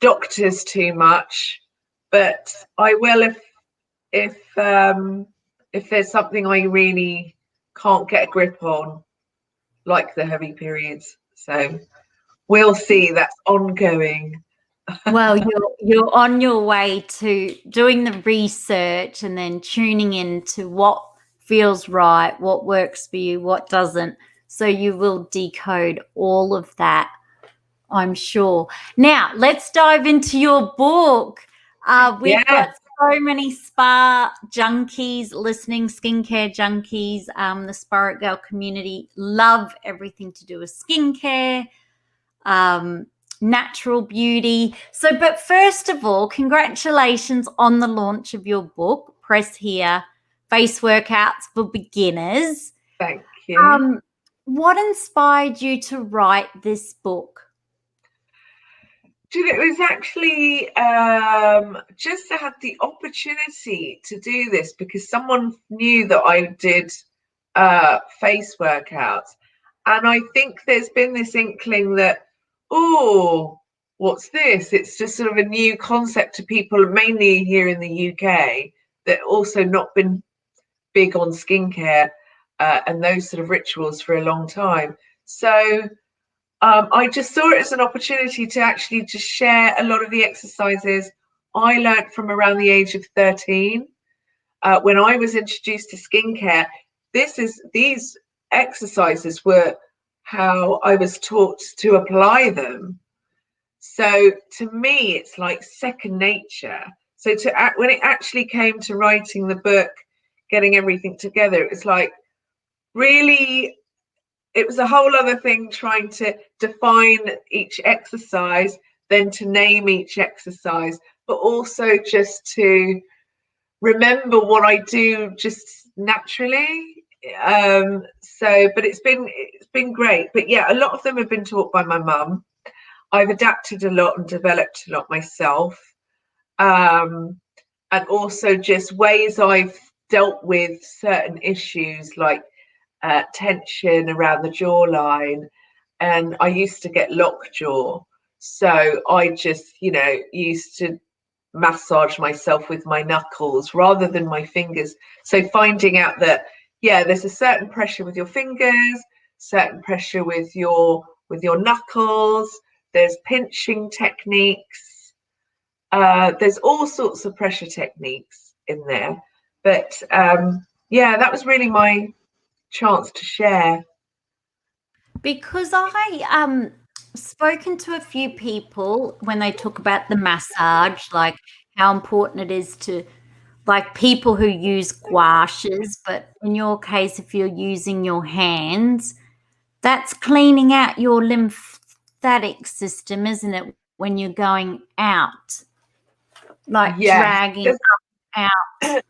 doctors too much. But I will if there's something I really can't get a grip on, like the heavy periods. So we'll see. That's ongoing.
Well, you're on your way to doing the research and then tuning into what feels right, what works for you, what doesn't. So you will decode all of that, I'm sure. Now, let's dive into your book. We've got so many spa junkies listening, skincare junkies. The SPAITGIRL community love everything to do with skincare, natural beauty. So, but first of all, congratulations on the launch of your book, Press Here, Face Workouts for Beginners.
Thank you.
What inspired you to write this book?
It was actually just to have the opportunity to do this because someone knew that I did face workouts. And I think there's been this inkling that, oh, what's this? It's just sort of a new concept to people, mainly here in the UK, that also not been big on skincare and those sort of rituals for a long time. So I just saw it as an opportunity to actually just share a lot of the exercises I learned from around the age of 13. When I was introduced to skincare, these exercises were how I was taught to apply them. So to me, it's like second nature. So when it actually came to writing the book, getting everything together, it was like really, it was a whole other thing trying to define each exercise, then to name each exercise, but also just to remember what I do just naturally. But it's been great. But yeah, a lot of them have been taught by my mum. I've adapted a lot and developed a lot myself. And also just ways I've dealt with certain issues like tension around the jawline, and I used to get lockjaw, so I just used to massage myself with my knuckles rather than my fingers. So finding out that there's a certain pressure with your fingers, certain pressure with your knuckles, there's pinching techniques, there's all sorts of pressure techniques in there, but that was really my chance to share.
Because I spoken to a few people when they talk about the massage, like how important it is to, like, people who use gouaches, but in your case, if you're using your hands, that's cleaning out your lymphatic system, isn't it, when you're going out, like dragging out.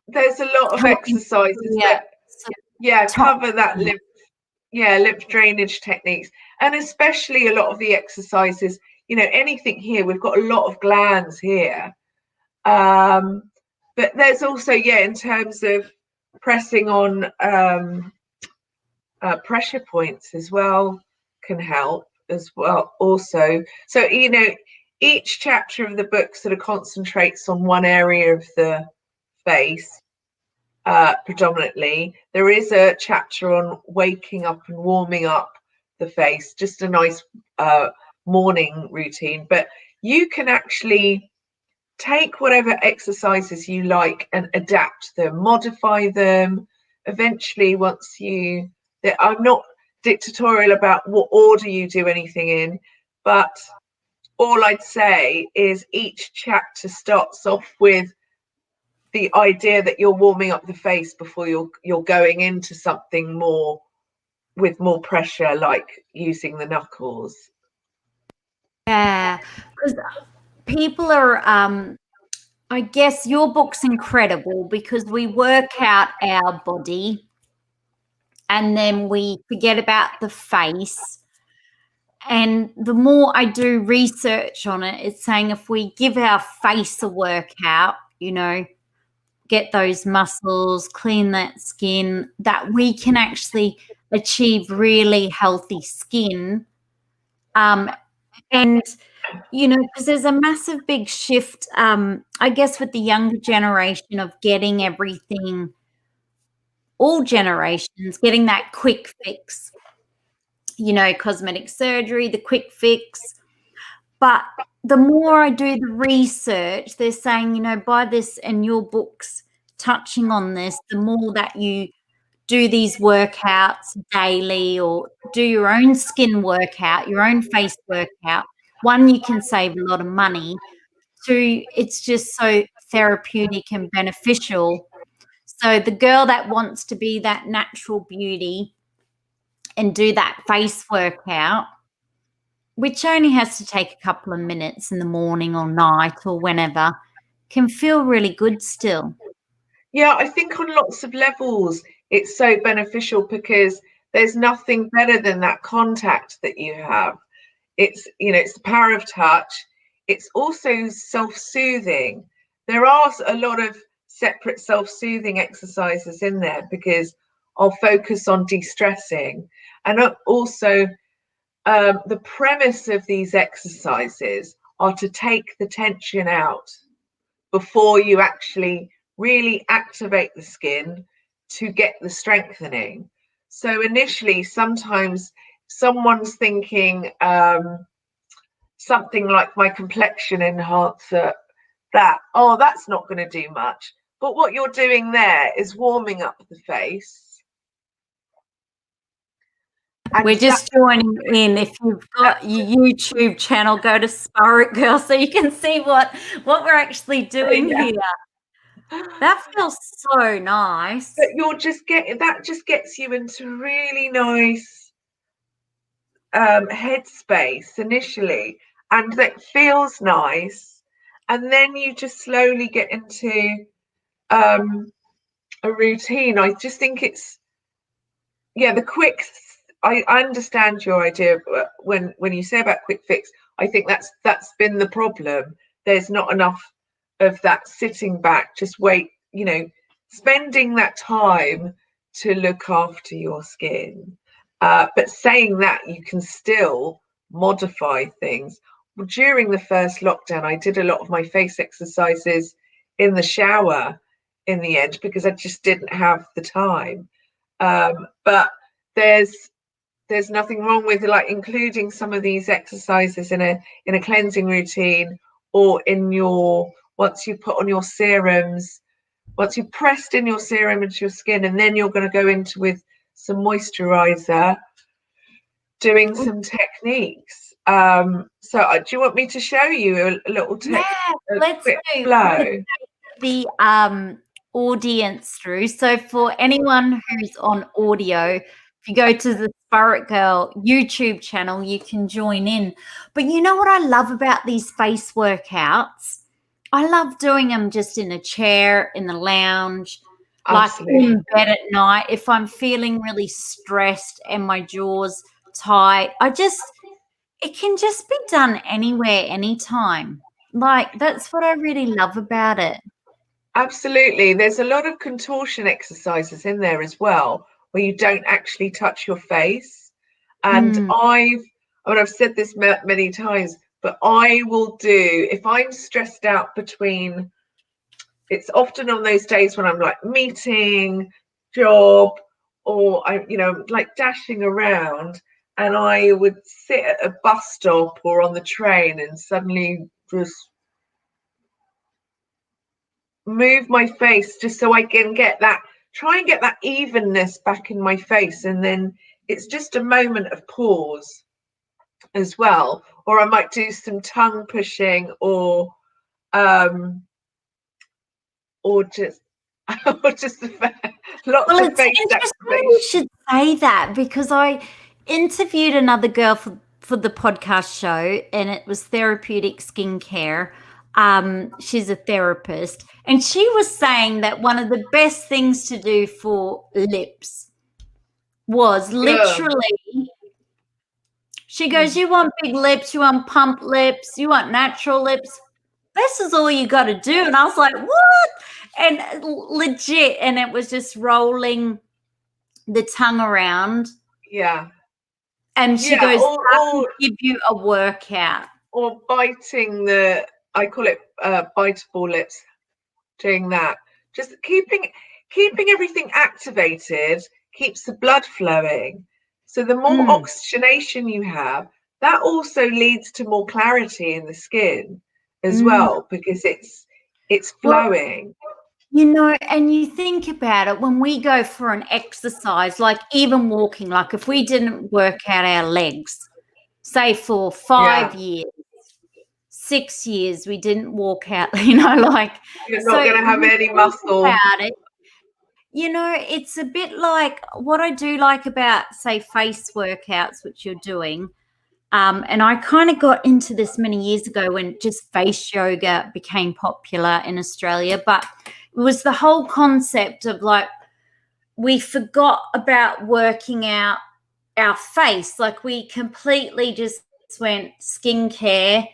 There's a lot of exercises that cover that lymph drainage techniques, and especially a lot of the exercises, anything here, we've got a lot of glands here, but there's also in terms of pressing on pressure points as well can help as well also. So each chapter of the book sort of concentrates on one area of the face predominantly. There is a chapter on waking up and warming up the face, just a nice morning routine, but you can actually take whatever exercises you like and adapt them, modify them. Eventually, I'm not dictatorial about what order you do anything in, but all I'd say is each chapter starts off with the idea that you're warming up the face before you're going into something more with more pressure, like using the knuckles.
Yeah, because people are, I guess your book's incredible because we work out our body and then we forget about the face. And the more I do research on it, it's saying if we give our face a workout, get those muscles, clean that skin, that we can actually achieve really healthy skin. And because there's a massive big shift, I guess, with the younger generation of getting everything all generations, getting that quick fix, you know, cosmetic surgery, the quick fix. But the more I do the research, they're saying, you know, buy this, and your book's touching on this, the more that you do these workouts daily or do your own skin workout, your own face workout, one, you can save a lot of money. Two, it's just so therapeutic and beneficial. So the girl that wants to be that natural beauty and do that face workout, which only has to take a couple of minutes in the morning or night or whenever, can feel really good still.
Yeah, I think on lots of levels it's so beneficial because there's nothing better than that contact that you have. It's, you know, it's the power of touch. It's also self-soothing. There are a lot of separate self-soothing exercises in there because I'll focus on de-stressing. And also the premise of these exercises are to take the tension out before you actually really activate the skin to get the strengthening. So initially, sometimes someone's thinking something like my complexion enhancer, oh, that's not going to do much. But what you're doing there is warming up the face.
And we're just joining in. If you've got your YouTube channel, go to SPAITGIRL so you can see what we're actually doing here. That feels so nice.
But you're just getting, that just gets you into really nice headspace initially, and that feels nice, and then you just slowly get into a routine. I just think it's, yeah, the quick, I understand your idea when you say about quick fix. I think that's been the problem. There's not enough of that sitting back, just wait, you know, spending that time to look after your skin. But saying that, you can still modify things. During the first lockdown, I did a lot of my face exercises in the shower in the end because I just didn't have the time. But there's nothing wrong with like including some of these exercises in a cleansing routine, or in your, once you put on your serums, once you've pressed in your serum into your skin, and then you're going to go into with some moisturizer, doing some techniques. So do you want me to show you a little
let's do
flow?
The audience through. So for anyone who's on audio, if you go to the SPAITGIRL YouTube channel, you can join in. But you know what I love about these face workouts? I love doing them just in a chair, in the lounge,
Absolutely.
like in bed at night. If I'm feeling really stressed and my jaw's tight, it can just be done anywhere, anytime. Like, that's what I really love about it.
Absolutely. There's a lot of contortion exercises in there as well, where you don't actually touch your face. And I've said this many times, but I will do, if I'm stressed out between, it's often on those days when I'm like meeting, job, or I, you know, like dashing around, and I would sit at a bus stop or on the train and suddenly just move my face just so I can try and get that evenness back in my face. And then it's just a moment of pause as well. Or I might do some tongue pushing, or just lots of face activation.
You should say that, because I interviewed another girl for the podcast show, and it was therapeutic skincare. She's a therapist, and she was saying that one of the best things to do for lips was literally, she goes, you want big lips, you want pump lips, you want natural lips, this is all you got to do. And I was like, what? And legit, and it was just rolling the tongue around.
Yeah.
And she goes, that will give you a workout.
Or biting I call it biteable lips, doing that. Just keeping keeping everything activated keeps the blood flowing. So the more oxygenation you have, that also leads to more clarity in the skin as well, because it's flowing.
Well, and you think about it, when we go for an exercise, like even walking, like if we didn't work out our legs, say for 5 years, 6 years, we didn't walk out, like
you're not going to have any muscle.
About it, it's a bit like what I do like about, say, face workouts, which you're doing. And I kind of got into this many years ago when just face yoga became popular in Australia. But it was the whole concept of like, we forgot about working out our face. Like we completely just went skincare,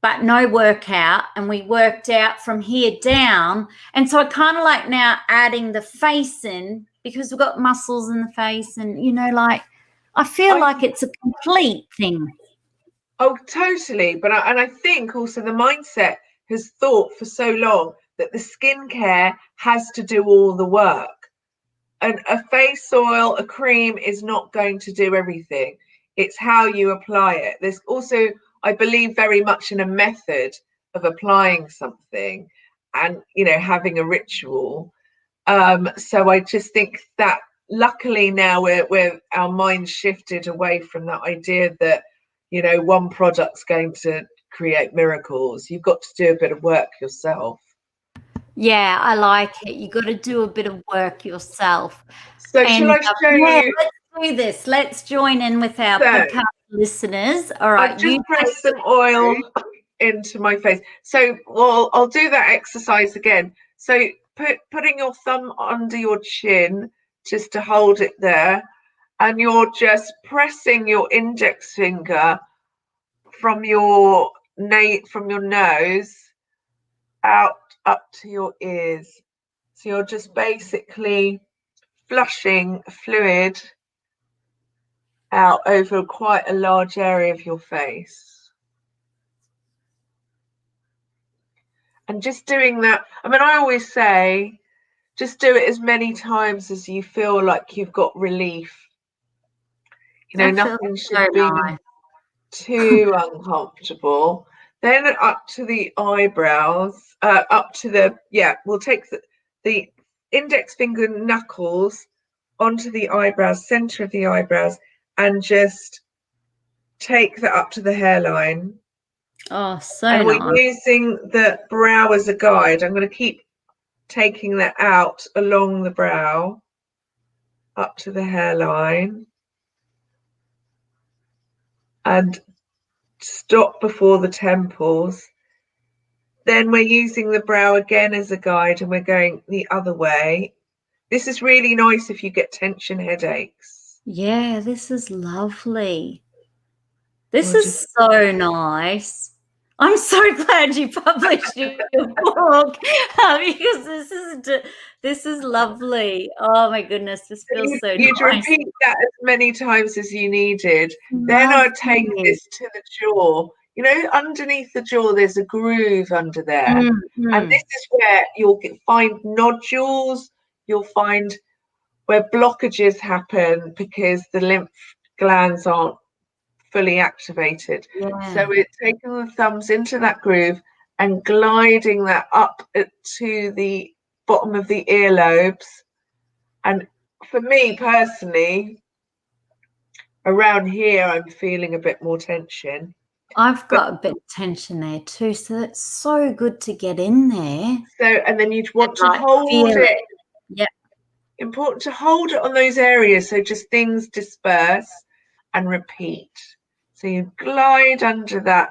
but no workout. And we worked out from here down. And so I kind of like now adding the face in, because we've got muscles in the face and, like, I feel like it's a complete thing.
Oh, totally. But I think also the mindset has thought for so long that the skincare has to do all the work. And a face oil, a cream is not going to do everything. It's how you apply it. There's also, I believe, very much in a method of applying something and, having a ritual. So I just think that luckily now we're our minds shifted away from that idea that, one product's going to create miracles. You've got to do a bit of work yourself.
Yeah, I like it. You got to do a bit of work yourself.
So shall I show you?
Let's do this. Let's join in with our podcast listeners. All right.
I've just pressed some oil into my face. So, I'll do that exercise again. So putting your thumb under your chin just to hold it there, and you're just pressing your index finger from your nose out up to your ears. So you're just basically flushing fluid out over quite a large area of your face. And just doing that, I always say, just do it as many times as you feel like you've got relief. Nothing should be too uncomfortable. Then up to the eyebrows, we'll take the index finger knuckles onto the eyebrows, center of the eyebrows, and just take that up to the hairline.
Oh, so
and
nice.
We're using the brow as a guide. I'm going to keep taking that out along the brow, up to the hairline, and stop before the temples. Then we're using the brow again as a guide, and we're going the other way. This is really nice if you get tension headaches.
Yeah, this is lovely. This is so nice. I'm so glad you published your book, because this is lovely. Oh my goodness, this feels so nice.
You'd repeat that as many times as you needed. Then I'd take this to the jaw. Underneath the jaw, there's a groove under there. And this is where you'll find nodules. You'll find where blockages happen because the lymph glands aren't fully activated.
Yeah.
So we're taking the thumbs into that groove and gliding that up to the bottom of the earlobes. And for me personally, around here, I'm feeling a bit more tension.
I've got a bit of tension there too, so it's so good to get in there.
So, and then you'd want to hold it.
Yep.
Important to hold it on those areas so just things disperse and repeat. So you glide under that,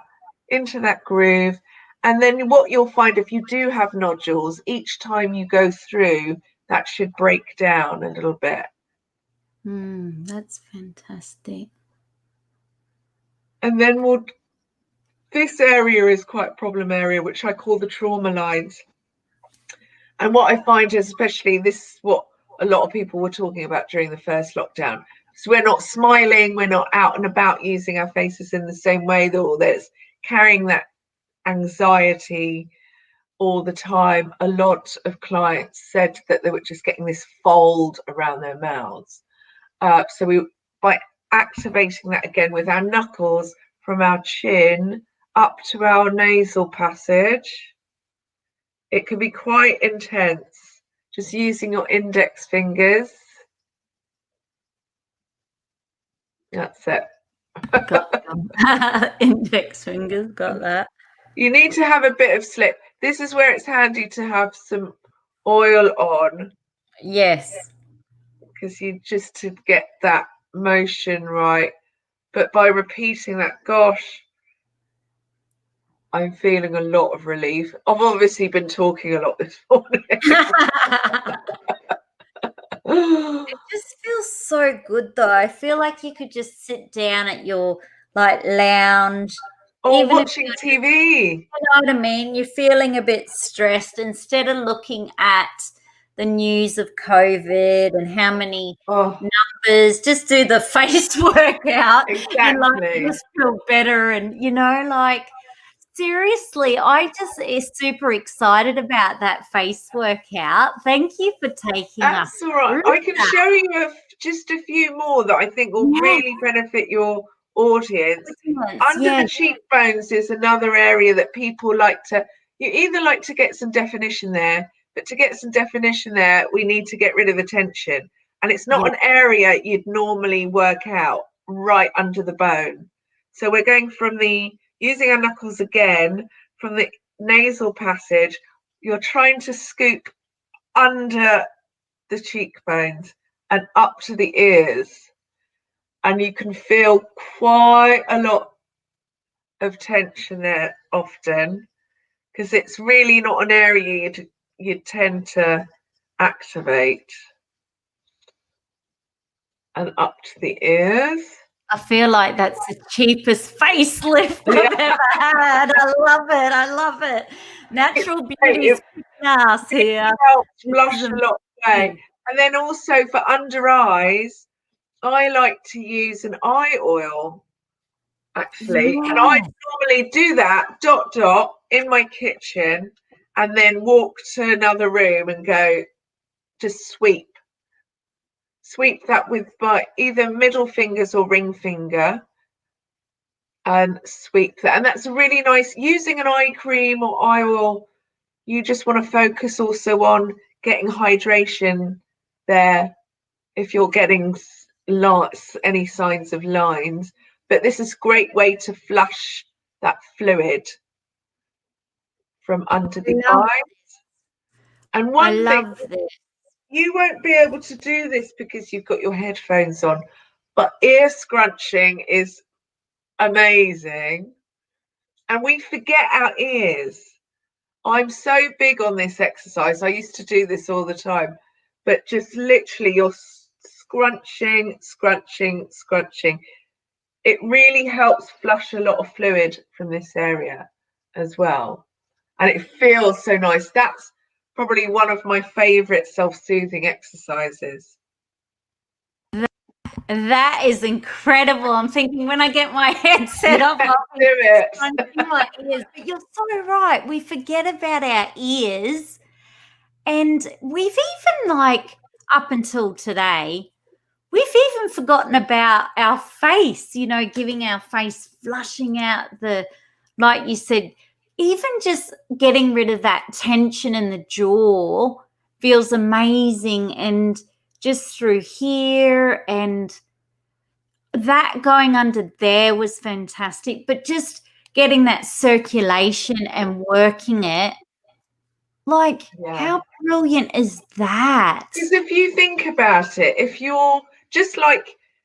into that groove. And then what you'll find, if you do have nodules, each time you go through, that should break down a little bit.
That's fantastic.
And then this area is quite a problem area, which I call the trauma lines. And what I find is, especially this is what a lot of people were talking about during the first lockdown. So we're not smiling, we're not out and about using our faces in the same way, or there's carrying that anxiety all the time, a lot of clients said that they were just getting this fold around their mouths. So by activating that again with our knuckles from our chin up to our nasal passage, it can be quite intense. Just using your index fingers. That's it.
Got them. Index fingers, got that.
You need to have a bit of slip. This is where it's handy to have some oil on.
Yes.
Because you just to get that motion right. But by repeating that, gosh, I'm feeling a lot of relief. I've obviously been talking a lot this morning.
It just feels so good though. I feel like you could just sit down at your like lounge.
Or
even
watching TV.
You know what I mean? You're feeling a bit stressed, instead of looking at the news of COVID and how many numbers, just do the face workout.
Exactly.
And like just feel better. And like seriously, I just is super excited about that face workout. Thank you for taking us.
That's all right. I can show you just a few more that I think will really benefit your audience. Under the cheekbones is another area that people you either like to get some definition there, but to get some definition there, we need to get rid of the tension. And it's not an area you'd normally work out right under the bone. So we're going from using our knuckles again, from the nasal passage, you're trying to scoop under the cheekbones and up to the ears. And you can feel quite a lot of tension there often, because it's really not an area you'd tend to activate. And up to the ears.
I feel like that's the cheapest facelift I've ever had. I love it. I love it. Natural beauty's us here.
It helps blush a lot away. And then also for under eyes, I like to use an eye oil, actually. And I normally do that dot in my kitchen and then walk to another room and go just sweep that with my either middle fingers or ring finger, and sweep that. And that's really nice. Using an eye cream or eye oil, you just want to focus also on getting hydration there if you're getting any signs of lines. But this is a great way to flush that fluid from under the eyes. And one thing, you won't be able to do this because you've got your headphones on, but ear scrunching is amazing. And we forget our ears. I'm so big on this exercise. I used to do this all the time, but just literally you're scrunching. It really helps flush a lot of fluid from this area as well. And it feels so nice. That's probably one of my favorite self-soothing exercises.
That is incredible. I'm thinking when I get my headset off, I'll
do it.
My ears. But you're so right. We forget about our ears. And we've even up until today, we've even forgotten about our face, giving our face, flushing out like you said, even just getting rid of that tension in the jaw feels amazing. And just through here, and that going under there was fantastic. But just getting that circulation and working it, how brilliant is that?
Because if you think about it, if you're just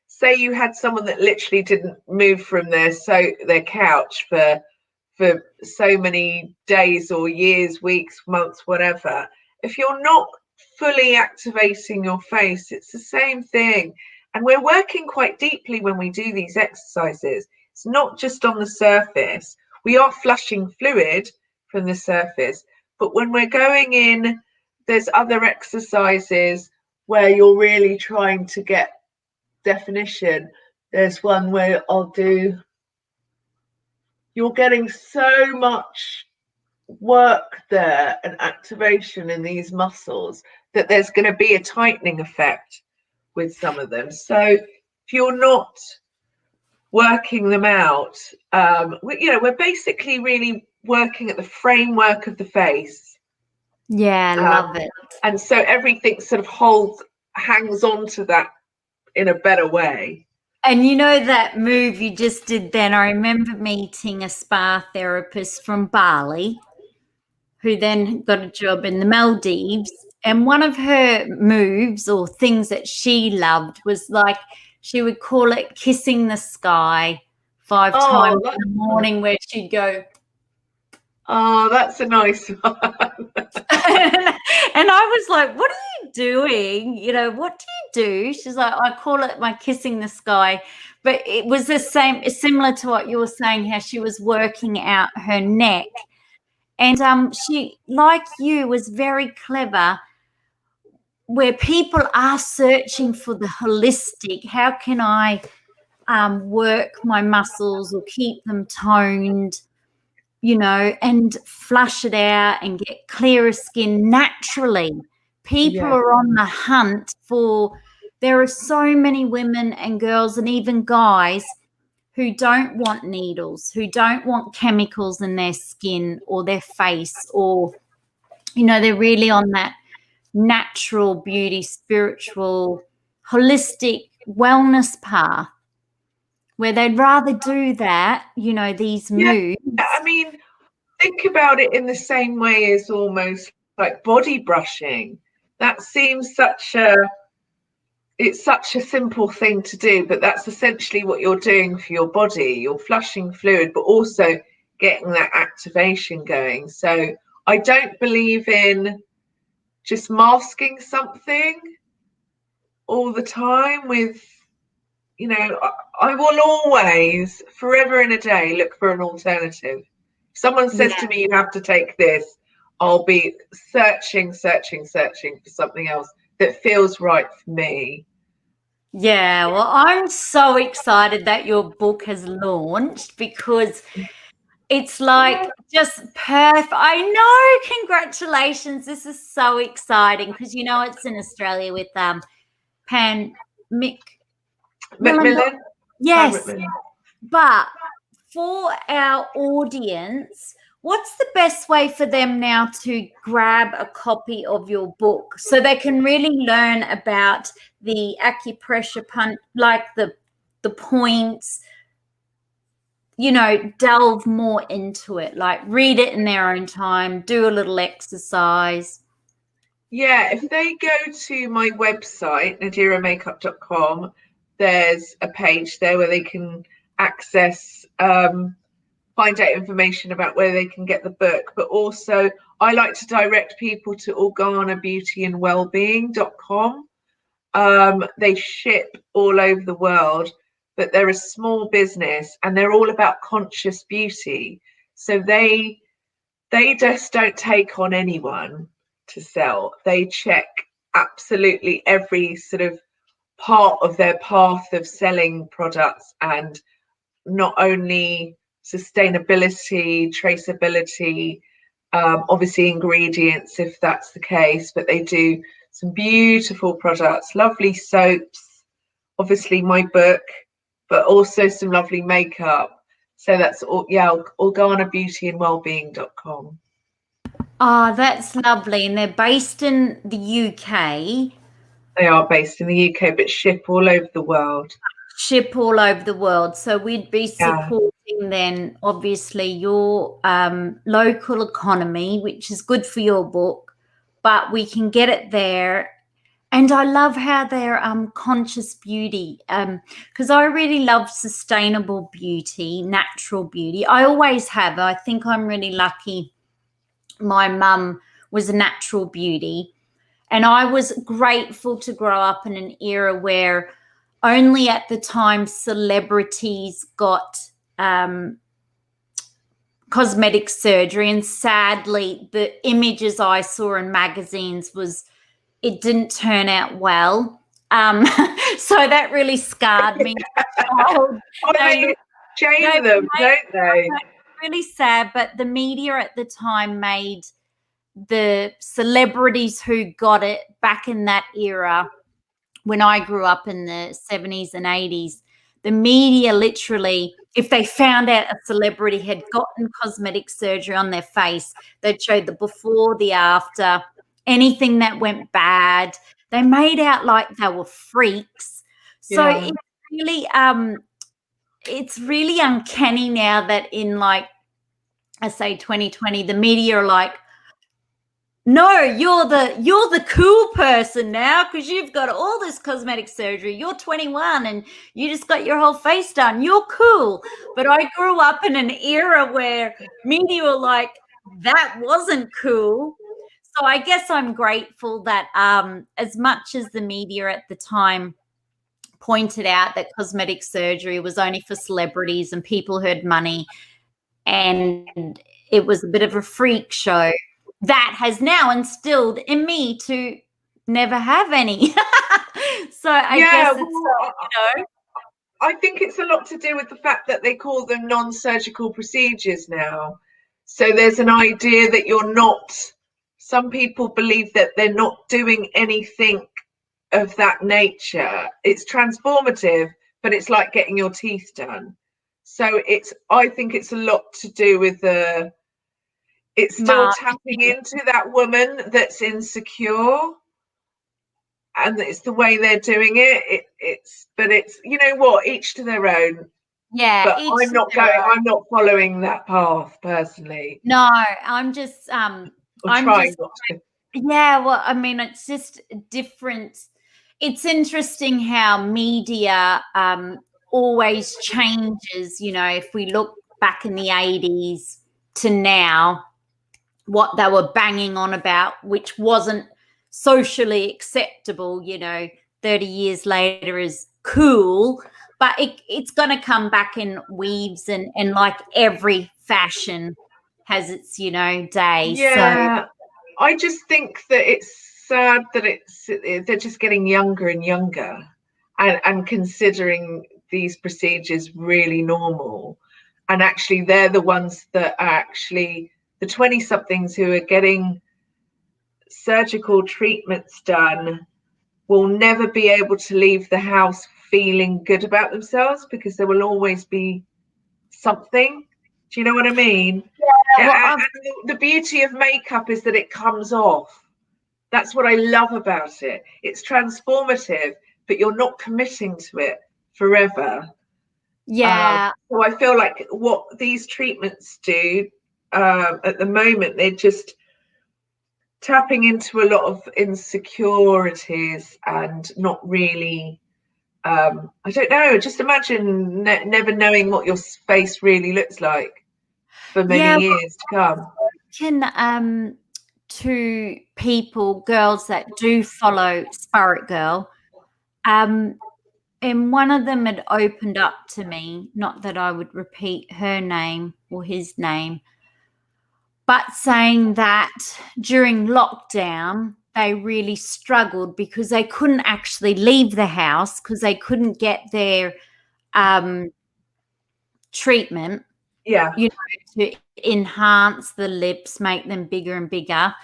say you had someone that literally didn't move from their couch for so many days or years, weeks, months, whatever, if you're not fully activating your face, it's the same thing. And we're working quite deeply when we do these exercises. It's not just on the surface. We are flushing fluid from the surface, but when we're going in, there's other exercises where you're really trying to get definition. There's one where you're getting so much work there and activation in these muscles that there's going to be a tightening effect with some of them. So if you're not working them out, we're basically really working at the framework of the face.
Yeah, I love it.
And so everything sort of hangs on to that in a better way.
And you know that move you just did then, I remember meeting a spa therapist from Bali who then got a job in the Maldives. And one of her moves or things that she loved was like she would call it kissing the sky 5 times in the morning, where she'd go,
oh, that's a nice one.
And I was like, what are you doing? You know, what do you do? She's like, I call it my kissing the sky. But it was the same, similar to what you were saying, how she was working out her neck. And she, like you, was very clever, where people are searching for the holistic. How can I work my muscles or keep them toned, you know, and flush it out and get clearer skin naturally? People are on the hunt for, there are so many women and girls and even guys who don't want needles, who don't want chemicals in their skin or their face, or, you know, they're really on that natural beauty, spiritual, holistic wellness path, where they'd rather do that, you know, these moves.
I mean, think about it in the same way as almost like body brushing. That seems it's such a simple thing to do, but that's essentially what you're doing for your body. You're flushing fluid, but also getting that activation going. So I don't believe in just masking something all the time with, you know, I will always, forever and a day, look for an alternative. If someone says to me, you have to take this, I'll be searching for something else that feels right for me.
Yeah, well, I'm so excited that your book has launched, because it's like just perfect. I know, congratulations. This is so exciting, because, you know, it's in Australia with Pan
Macmillan.
Yes, but for our audience, what's the best way for them now to grab a copy of your book so they can really learn about the acupressure punch, like the points, you know, delve more into it, like read it in their own time, do a little exercise?
Yeah, if they go to my website, nadiramakeup.com, there's a page there where they can access, find out information about where they can get the book. But also, I like to direct people to organabeautyandwellbeing.com. They ship all over the world, but they're a small business and they're all about conscious beauty. So they just don't take on anyone to sell. They check absolutely every sort of part of their path of selling products, and not only sustainability, traceability, obviously ingredients if that's the case, but they do some beautiful products, lovely soaps, obviously my book, but also some lovely makeup. So that's all, organabeautyandwellbeing.com.
Oh, that's lovely. And they're based in the UK.
They are based in the UK, but ship all over the world.
Ship all over the world. So we'd be supporting then, obviously, your local economy, which is good for your book, but we can get it there. And I love how they're conscious beauty, because I really love sustainable beauty, natural beauty. I always have. I think I'm really lucky. My mum was a natural beauty, and I was grateful to grow up in an era where only at the time celebrities got cosmetic surgery. And sadly, the images I saw in magazines it didn't turn out well. So that really scarred me.
They shame them, don't they?
really sad, but the media at the time made the celebrities who got it back in that era, when I grew up in the 70s and 80s, the media literally, if they found out a celebrity had gotten cosmetic surgery on their face, they'd show the before, the after, anything that went bad. They made out like they were freaks. So it's really uncanny now that in, like, I say 2020, the media are like, no, you're the cool person now because you've got all this cosmetic surgery. You're 21 and you just got your whole face done. You're cool. But I grew up in an era where media were like, that wasn't cool. So I guess I'm grateful that as much as the media at the time pointed out that cosmetic surgery was only for celebrities and people who had money, and it was a bit of a freak show, that has now instilled in me to never have any. So I guess it's,
I think it's a lot to do with the fact that they call them non-surgical procedures now. So there's an idea that you're not, some people believe that they're not doing anything of that nature. It's transformative, but it's like getting your teeth done. So I think it's a lot to do with it's still tapping into that woman that's insecure, and it's the way they're doing it. But it's, you know what, each to their own.
Yeah,
but I'm not following that path personally.
No, I'm just I'm
trying not to.
Yeah, well, I mean, it's just different. It's interesting how media always changes. You know, if we look back in the 80s to now, what they were banging on about, which wasn't socially acceptable, 30 years later is cool, but it's going to come back in weaves, and like every fashion has its, day.
Yeah, so I just think that it's sad that they're just getting younger and younger and considering these procedures really normal. And actually, they're the ones that are actually the 20-somethings who are getting surgical treatments done will never be able to leave the house feeling good about themselves, because there will always be something. Do you know what I mean?
Yeah,
and the beauty of makeup is that it comes off. That's what I love about it. It's transformative, but you're not committing to it forever.
Yeah.
So I feel like what these treatments do at the moment, they're just tapping into a lot of insecurities and not really, I don't know, just imagine never knowing what your face really looks like for many years to come.
To people, girls that do follow SPAITGIRL, and one of them had opened up to me, not that I would repeat her name or his name, but saying that during lockdown, they really struggled because they couldn't actually leave the house because they couldn't get their treatment.
Yeah.
To enhance the lips, make them bigger and bigger.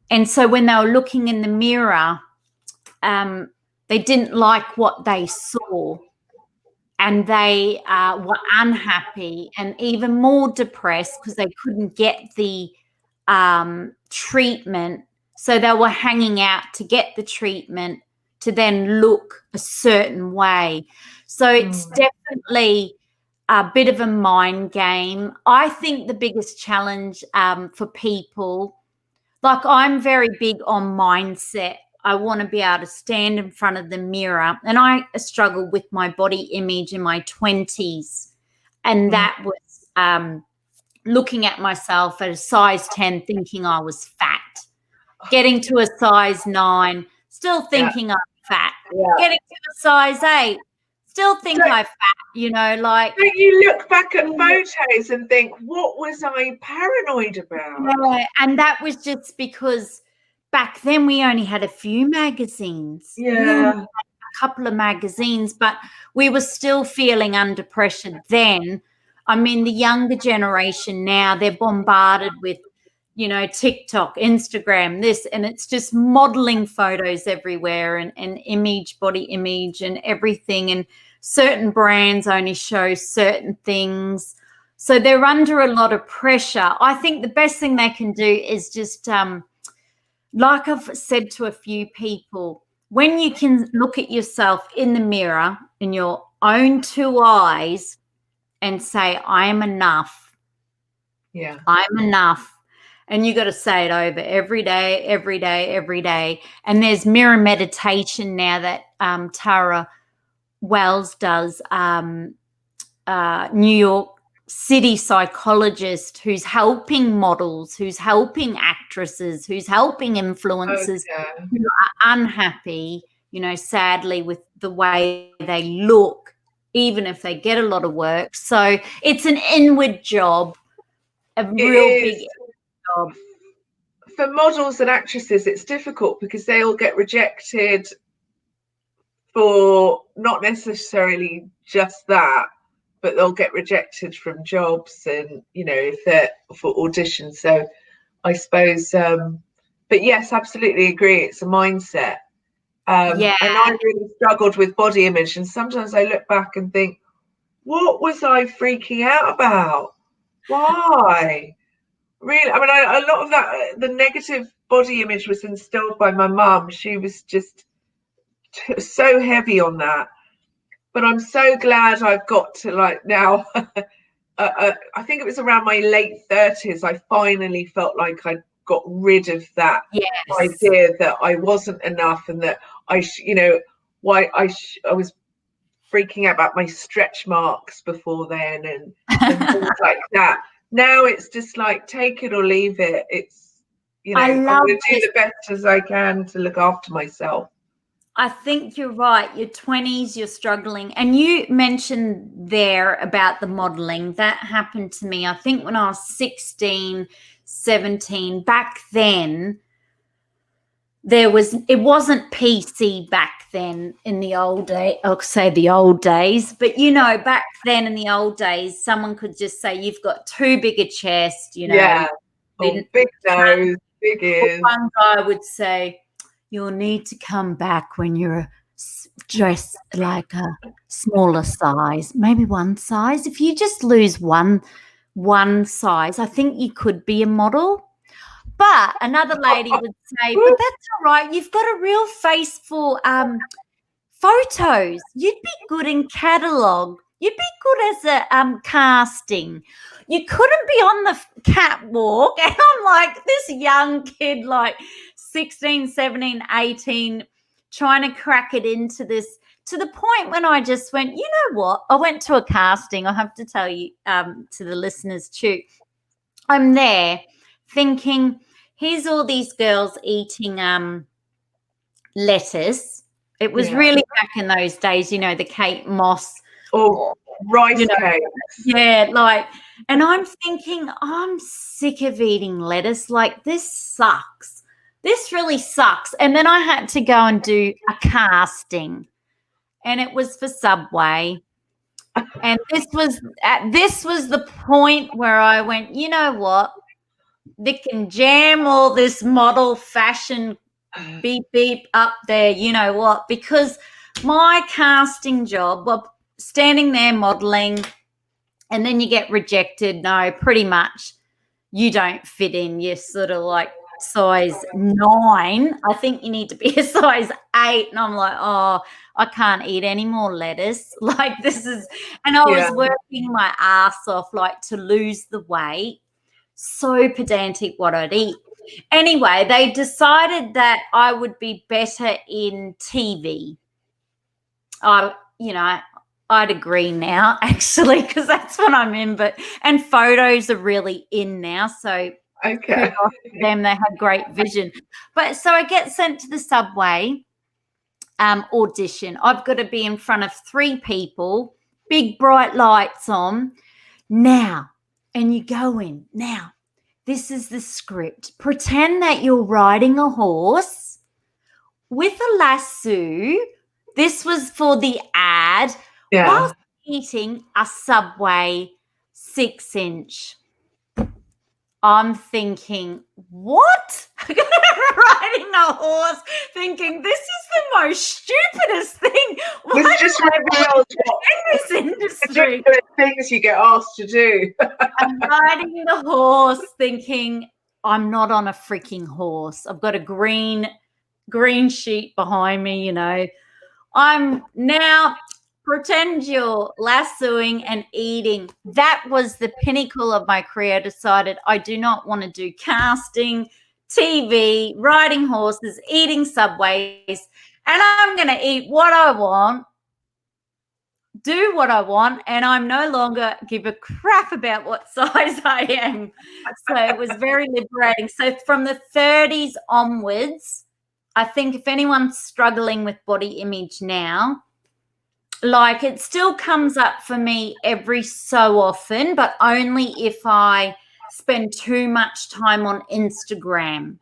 And so when they were looking in the mirror, they didn't like what they saw, and they were unhappy and even more depressed because they couldn't get the treatment. So they were hanging out to get the treatment to then look a certain way. So it's definitely a bit of a mind game. I think the biggest challenge for people, like, I'm very big on mindset. I want to be able to stand in front of the mirror, and I struggled with my body image in my 20s, and that was looking at myself at a size 10 thinking I was fat, getting to a size 9 still thinking I'm fat, getting to a size 8 still think I'm fat, like.
Don't you look back at photos and think, what was I paranoid about?
Yeah, and that was just because back then we only had a few magazines.
Yeah.
A couple of magazines, but we were still feeling under pressure then. I mean, the younger generation now, they're bombarded with, you know, TikTok, Instagram, this, and it's just modeling photos everywhere and image, body image and everything. And certain brands only show certain things. So they're under a lot of pressure. I think the best thing they can do is just, like I've said to a few people, when you can look at yourself in the mirror in your own two eyes and say, I am enough.
Yeah.
I'm enough. And you got to say it over every day, every day, every day. And there's mirror meditation now that Tara Wells does, New York City psychologist, who's helping models, who's helping actresses, who's helping influencers who are unhappy, you know, sadly, with the way they look, even if they get a lot of work. So it's an inward job, a real big job.
For models and actresses, it's difficult because they'll get rejected for not necessarily just that, but they'll get rejected from jobs and, you know, if they're for auditions. So I suppose, but yes, absolutely agree. It's a mindset. And I really struggled with body image. And sometimes I look back and think, what was I freaking out about? Why? Really? I mean, a lot of that, the negative body image was instilled by my mum. She was just so heavy on that. But I'm so glad I've got to, like, now, I think it was around my late 30s, I finally felt like I got rid of that idea that I wasn't enough and that you know, why I was freaking out about my stretch marks before then and things like that. Now it's just like, take it or leave it. It's, you know, I'm going to do the best as I can to look after myself.
I think you're right. Your 20s, you're struggling. And you mentioned there about the modeling. That happened to me, I think, when I was 16, 17. Back then, it wasn't PC back then in the old days. I'll say the old days. But, you know, back then in the old days, someone could just say, you've got too big a chest, you know.
Yeah, big nose, big ears.
One guy would say, you'll need to come back when you're dressed like a smaller size, maybe one size. If you just lose one size, I think you could be a model. But another lady would say, but that's all right. You've got a real face for photos. You'd be good in catalogue. You'd be good as a casting. You couldn't be on the catwalk. And I'm like, this young kid, like 16, 17, 18, trying to crack it into this, to the point when I just went, you know what? I went to a casting. I have to tell you, to the listeners too. I'm there thinking, here's all these girls eating lettuce. It was really back in those days, you know, the Kate Moss.
Oh, rice cakes.
Yeah, like, and I'm thinking, I'm sick of eating lettuce. Like, this sucks. This really sucks. And then I had to go and do a casting, and it was for Subway. And this was the point where I went, you know what? They can jam all this model fashion beep beep up there, you know what? Because my casting job, well, standing there modeling, and then you get rejected. No, pretty much you don't fit in. You're sort of like size 9. I think you need to be a size 8. And I'm like, oh, I can't eat any more lettuce. Like, this is, and I was working my ass off, like, to lose the weight. So pedantic what I'd eat. Anyway, they decided that I would be better in TV. I'd agree now, actually, because that's what I'm in. And photos are really in now, so kudos to them. They had great vision. But so I get sent to the Subway audition. I've got to be in front of 3 people, big bright lights on. Now, and you go in. Now, this is the script. Pretend that you're riding a horse with a lasso. This was for the ad. Whilst eating a Subway 6-inch. I'm thinking, what? Riding a horse, thinking this is the most stupidest thing.
This just reveals what
in this industry.
ridiculous things you get asked to do.
I'm riding the horse, thinking I'm not on a freaking horse. I've got a green sheet behind me. You know, I'm now. Pretend you're lassoing and eating. That was the pinnacle of my career. I decided I do not want to do casting, TV, riding horses, eating Subways, and I'm going to eat what I want, do what I want, and I'm no longer give a crap about what size I am. So it was very liberating. So from the 30s onwards, I think if anyone's struggling with body image now, like it still comes up for me every so often, but only if I spend too much time on Instagram.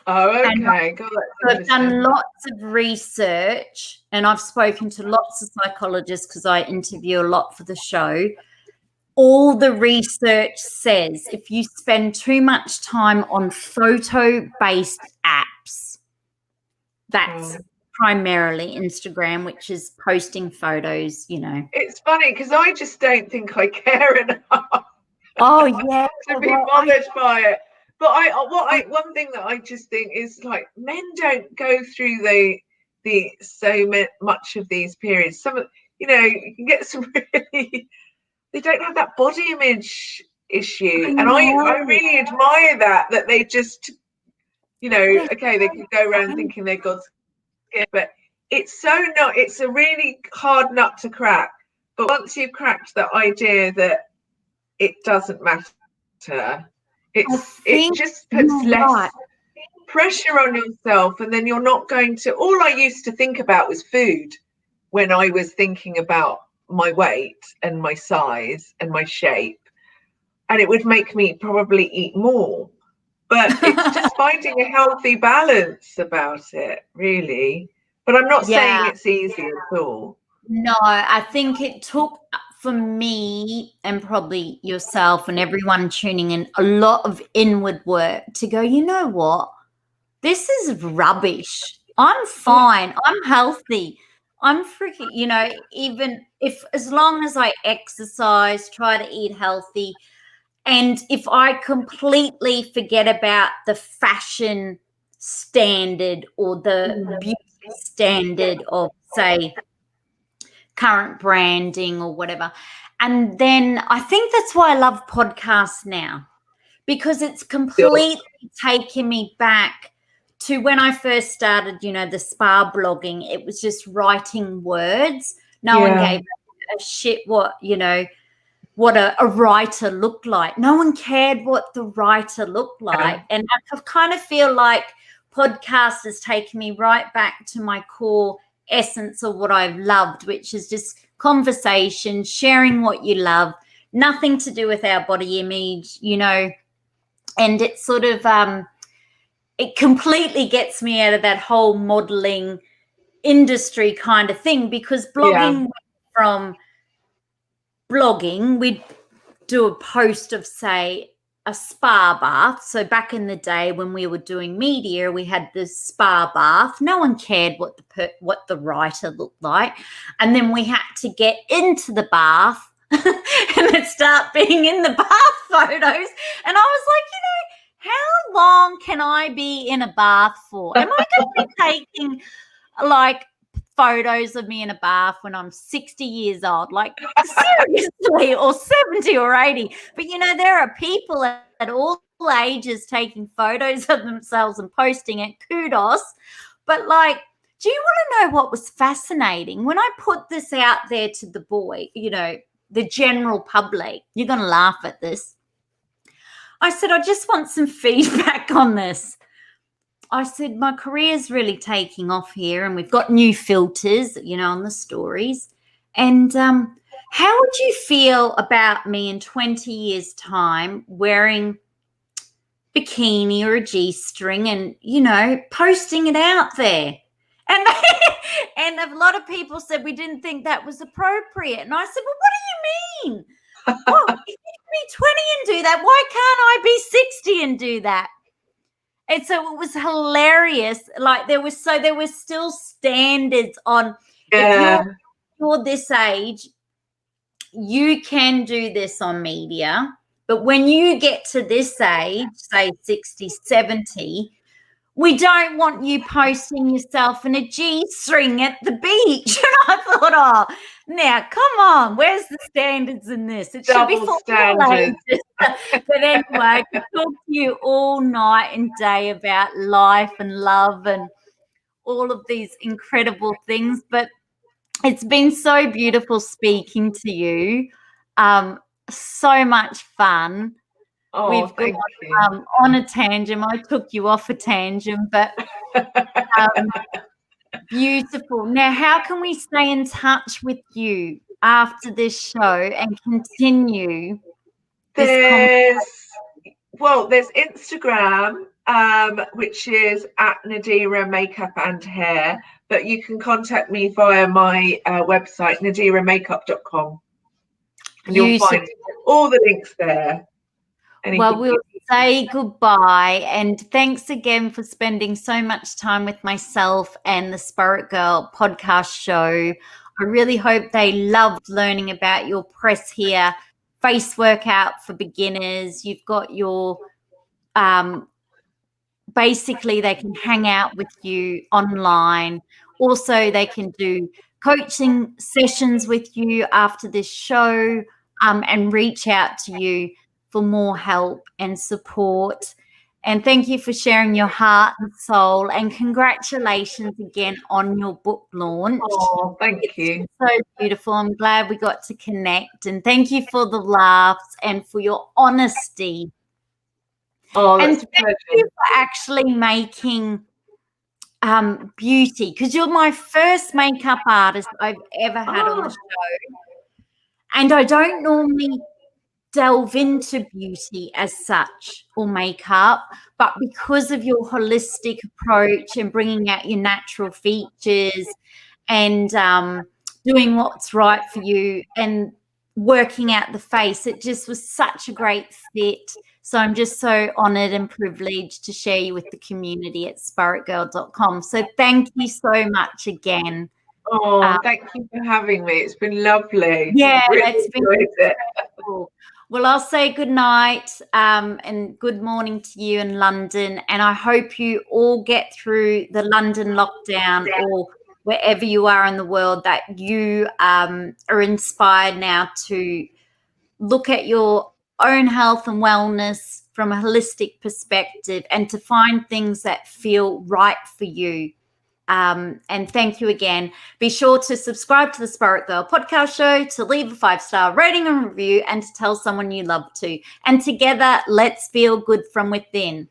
Oh, okay.
So I've done lots of research and I've spoken to lots of psychologists because I interview a lot for the show. All the research says if you spend too much time on photo-based apps, that's primarily Instagram, which is posting photos, you know.
It's funny because I just don't think I care enough.
Oh yeah,
to be bothered by it. But one thing that I just think is like men don't go through the so much of these periods. Some of, you know, you can get some really, they don't have that body image issue, and I really admire that they just, you know, okay, they could go around thinking they're God's gift, but it's a really hard nut to crack. But once you've cracked the idea that it doesn't matter, it just puts less pressure on yourself, and then you're not going to. All I used to think about was food when I was thinking about my weight and my size and my shape, and it would make me probably eat more. But it's just finding a healthy balance about it, really. But I'm not saying it's easy at all.
No, I think it took, for me and probably yourself and everyone tuning in, a lot of inward work to go, you know what? This is rubbish. I'm fine. I'm healthy. I'm freaking, you know, even if, as long as I exercise, try to eat healthy, and if I completely forget about the fashion standard or the beauty standard of, say, current branding or whatever. And then I think that's why I love podcasts now, because it's completely taken me back to when I first started, you know, the spa blogging. It was just writing words. No one gave a shit what, you know, what a writer looked like. No one cared what the writer looked like. And I kind of feel like podcast has taken me right back to my core essence of what I've loved, which is just conversation, sharing what you love, nothing to do with our body image, you know. And it's sort of it completely gets me out of that whole modeling industry kind of thing, because blogging from blogging, we'd do a post of, say, a spa bath. So back in the day when we were doing media, we had this spa bath. No one cared what the writer looked like. And then we had to get into the bath and then start being in the bath photos. And I was like, you know, how long can I be in a bath for? Am I going to be taking like photos of me in a bath when I'm 60 years old, like seriously, or 70 or 80? But you know, there are people at all ages taking photos of themselves and posting it. Kudos. But like, do you want to know what was fascinating? When I put this out there to the boy, you know, the general public, you're going to laugh at this. I said, I just want some feedback on this. I said, my career's really taking off here, and we've got new filters, you know, on the stories. And how would you feel about me in 20 years' time wearing bikini or a G-string and, you know, posting it out there? And and a lot of people said we didn't think that was appropriate. And I said, well, what do you mean? What? If you can be 20 and do that, why can't I be 60 and do that? And so it was hilarious. Like there was still standards on if you're this age, you can do this on media. But when you get to this age, say 60, 70, we don't want you posting yourself in a G-string at the beach. And I thought, oh, now, come on, where's the standards in this? It should be for standards. But anyway, I could talk to you all night and day about life and love and all of these incredible things. But it's been so beautiful speaking to you. So much fun.
Oh,
we've gone on a tangent. I took you off a tangent, but beautiful. Now, how can we stay in touch with you after this show and continue this
there's Instagram, which is at Nadira Makeup and Hair, but you can contact me via my website, nadiramakeup.com, and you'll find all the links there.
Well, we'll say goodbye, and thanks again for spending so much time with myself and the Spirit Girl podcast show. I really hope they loved learning about your press hair face workout for beginners. You've got your basically they can hang out with you online. Also, they can do coaching sessions with you after this show and reach out to you for more help and support. And thank you for sharing your heart and soul, and congratulations again on your book launch.
Oh, thank you.
So beautiful. I'm glad we got to connect, and thank you for the laughs and for your honesty.
Oh,
and thank you for actually making beauty, because you're my first makeup artist I've ever had on the show. And I don't normally delve into beauty as such or makeup, but because of your holistic approach and bringing out your natural features and doing what's right for you and working out the face, it just was such a great fit. So I'm just so honored and privileged to share you with the community at spiritgirl.com. So thank you so much again.
Oh, thank you for having me. It's been lovely.
Yeah,
really
it's been incredible. Well, I'll say good night and good morning to you in London. And I hope you all get through the London lockdown or wherever you are in the world, that you are inspired now to look at your own health and wellness from a holistic perspective and to find things that feel right for you. And thank you again. Be sure to subscribe to the Spirit Girl podcast show, to leave a 5-star rating and review, and to tell someone you love to. And together, let's feel good from within.